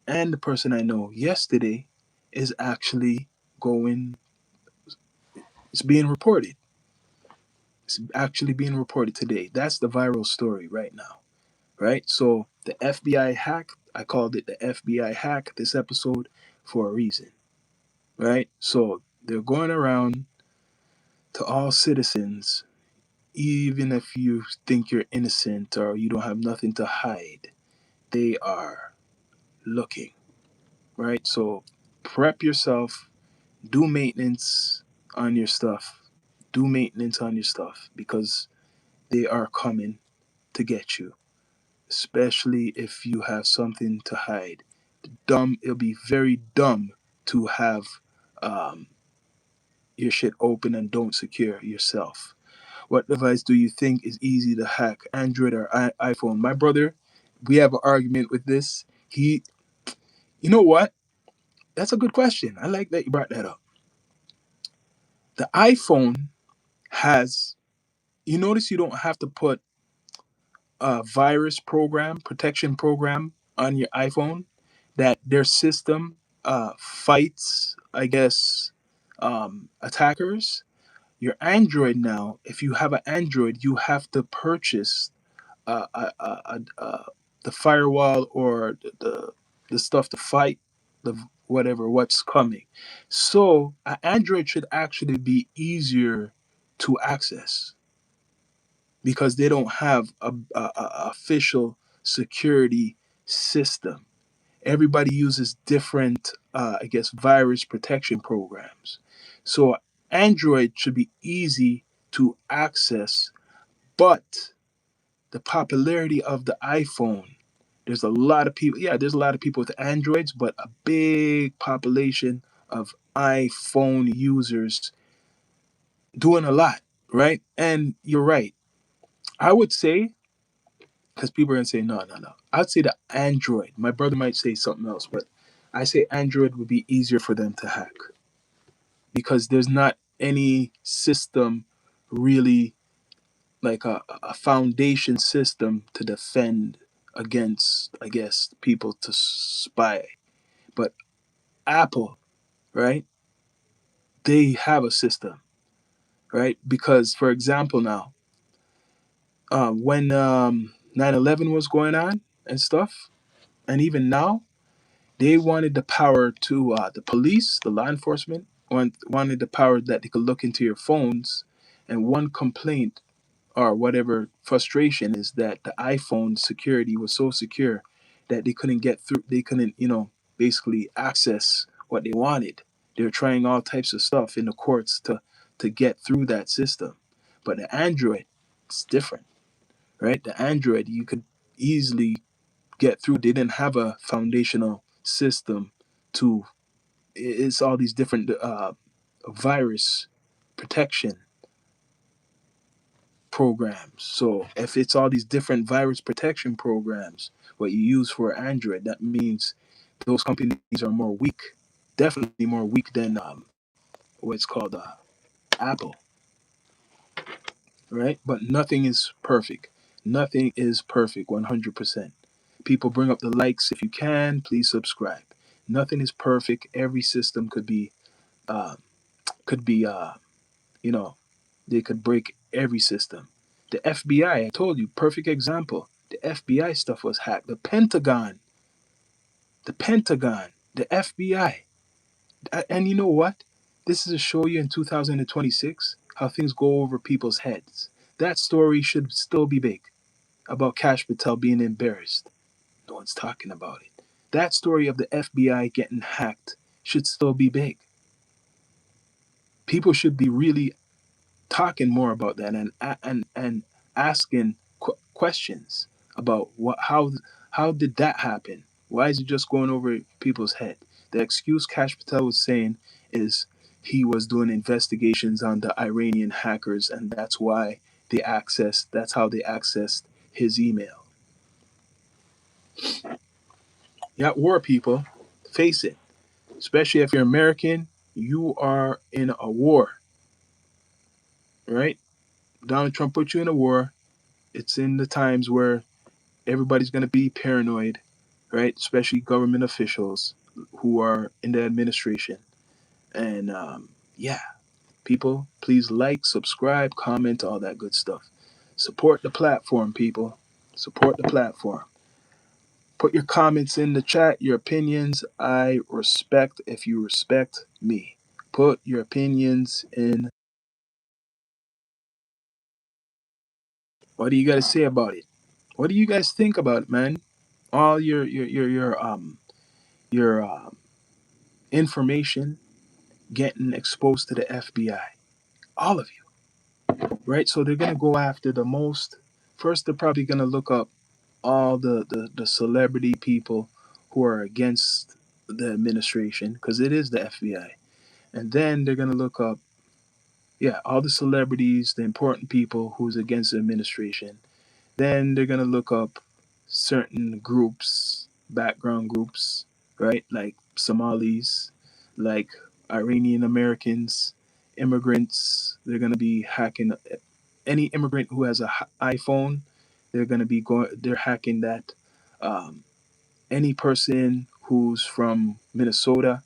and the person I know yesterday is actually going, it's being reported. It's actually being reported today. That's the viral story right now, right? So the FBI hack, I called it the FBI hack this episode for a reason, right? So they're going around to all citizens, even if you think you're innocent or you don't have nothing to hide, they are looking, right? So prep yourself, do maintenance on your stuff, do maintenance on your stuff because they are coming to get you, especially if you have something to hide. It'll be very dumb to have um, your shit open and don't secure yourself. What device do you think is easy to hack, Android or iPhone? My brother, we have an argument with this. You know what? That's a good question. I like that you brought that up. The iPhone has, you notice you don't have to put a virus program, protection program on your iPhone, that their system fights, I guess, attackers. Your Android now, if you have an Android, you have to purchase uh, uh, uh, uh, uh, the firewall or the stuff to fight the whatever what's coming. So Android should actually be easier to access because they don't have a official security system. Everybody uses different, I guess, virus protection programs. So Android should be easy to access, but the popularity of the iPhone, there's a lot of people, yeah, there's a lot of people with Androids, but a big population of iPhone users doing a lot, right? And you're right. I would say, because people are going to say, no, no, no. I'd say the Android. My brother might say something else, but I say Android would be easier for them to hack because there's not any system really like a foundation system to defend against, I guess, people to spy. But Apple, right? They have a system, right? Because, for example, now, when 9/11 was going on and stuff, and even now, they wanted the power to, the police, the law enforcement, wanted the power that they could look into your phones. And one complaint or whatever frustration is that the iPhone security was so secure that they couldn't get through. They couldn't, basically access what they wanted. They were trying all types of stuff in the courts to get through that system. But the Android, it's different, right? The Android, you could easily get through. They didn't have a foundational system to. It's all these different virus protection programs. So if it's all these different virus protection programs, what you use for Android, that means those companies are more weak, definitely more weak than what's called Apple, right? But nothing is perfect. Nothing is perfect 100%. People bring up the likes. If you can, please subscribe. Nothing is perfect. Every system uh, could be you know, they could break every system. The FBI, I told you, perfect example. The FBI stuff was hacked. The Pentagon, the FBI. And you know what? This is to show you in 2026 how things go over people's heads. That story should still be big about Cash Patel being embarrassed. No one's talking about it. That story of the FBI getting hacked should still be big. People should be really talking more about that and asking questions about how did that happen? Why is it just going over people's head? The excuse Cash Patel was saying is he was doing investigations on the Iranian hackers, and that's how they accessed his email. You're at war, people. Face it. Especially if you're American, you are in a war, right? Donald Trump put you in a war. It's in the times where everybody's going to be paranoid, right? Especially government officials who are in the administration. And yeah, people, please like, subscribe, comment, all that good stuff. Support the platform, people. Support the platform. Put your comments in the chat, your opinions. I respect if you respect me. Put your opinions in. What do you guys say about it? What do you guys think about it, man? All your information getting exposed to the FBI. All of you, right? So they're gonna go after the most. First, they're probably gonna look up all the celebrity people who are against the administration because it is the FBI, and then they're gonna look up, yeah, all the celebrities, the important people who's against the administration. Then they're gonna look up certain groups, background groups, right? Like Somalis, like Iranian Americans, immigrants. They're gonna be hacking any immigrant who has a iPhone. They're gonna be going. They're hacking that. Um, any person who's from Minnesota,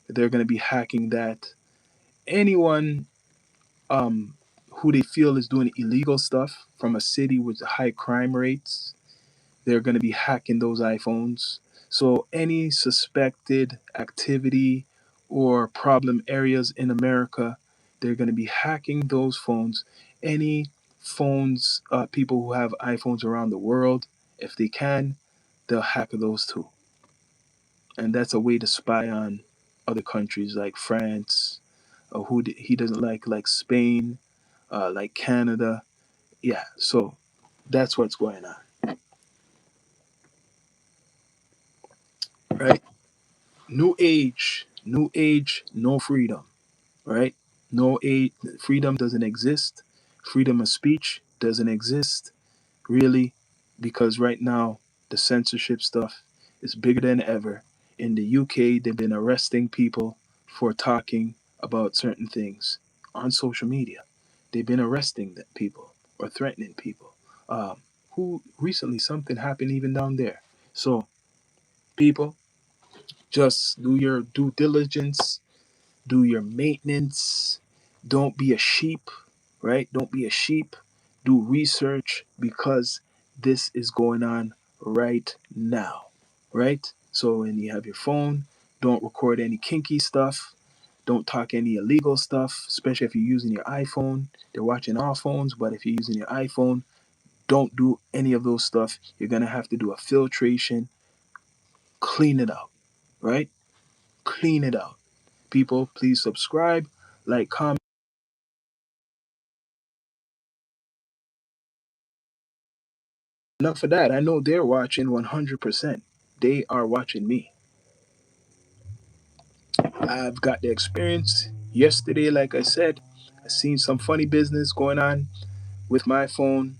they're gonna be hacking that. Anyone who they feel is doing illegal stuff from a city with high crime rates, they're going to be hacking those iPhones. So any suspected activity or problem areas in America, they're going to be hacking those phones. Any phones, people who have iPhones around the world, if they can, they'll hack those too. And that's a way to spy on other countries like France, he doesn't like Spain, like Canada. Yeah, so that's what's going on, right? New age, no freedom, right? No age, freedom doesn't exist. Freedom of speech doesn't exist, really, because right now the censorship stuff is bigger than ever. In the UK, they've been arresting people for talking about certain things on social media. They've been arresting people or threatening people. Who recently something happened even down there. So people, just do your due diligence, do your maintenance. Don't be a sheep, right? Don't be a sheep. Do research because this is going on right now, right? So when you have your phone, don't record any kinky stuff. Don't talk any illegal stuff, especially if you're using your iPhone. They're watching all phones, but if you're using your iPhone, don't do any of those stuff. You're gonna have to do a filtration, clean it out, right? Clean it out. People, please subscribe, like, comment. Enough of that. I know they're watching 100%. They are watching me. I've got the experience. Yesterday, like I said, I seen some funny business going on with my phone.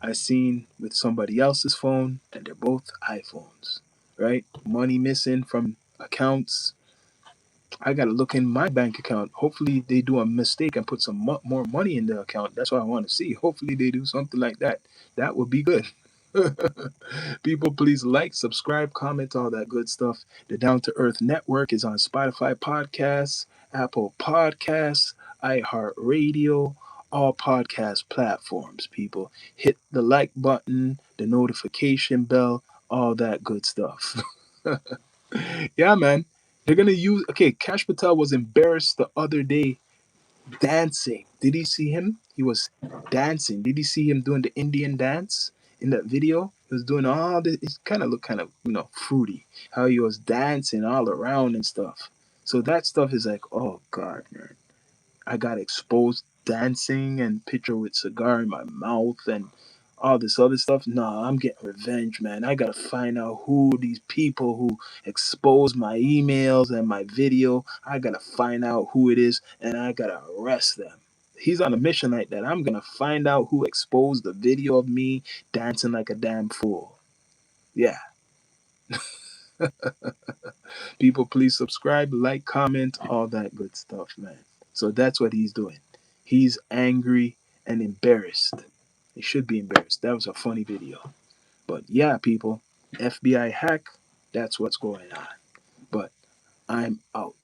I seen with somebody else's phone, and they're both iPhones. right? Money missing from accounts. I gotta look in my bank account. Hopefully they do a mistake and put some more money in the account. That's what I want to see. Hopefully they do something like that. That would be good. People, please like, subscribe, comment, all that good stuff. The Down to Earth Network is on Spotify Podcasts, Apple Podcasts, iHeartRadio, all podcast platforms. People, hit the like button, the notification bell, all that good stuff. Yeah, man. They're gonna use. Okay, Cash Patel was embarrassed the other day dancing. Did he see him? He was dancing. Did you see him doing the Indian dance in that video? He was doing all this. It kind of looked kind of fruity. How he was dancing all around and stuff. So that stuff is like, oh God, man. I got exposed dancing and picture with cigar in my mouth and all this other stuff. Nah, I'm getting revenge, man. I gotta find out who these people who expose my emails and my video. I gotta find out who it is and I gotta arrest them. He's on a mission like that. I'm gonna find out who exposed the video of me dancing like a damn fool. Yeah. People, please subscribe, like, comment, all that good stuff, man. So that's what he's doing. He's angry and embarrassed. He should be embarrassed. That was a funny video. But yeah, people, FBI hack, that's what's going on. But I'm out.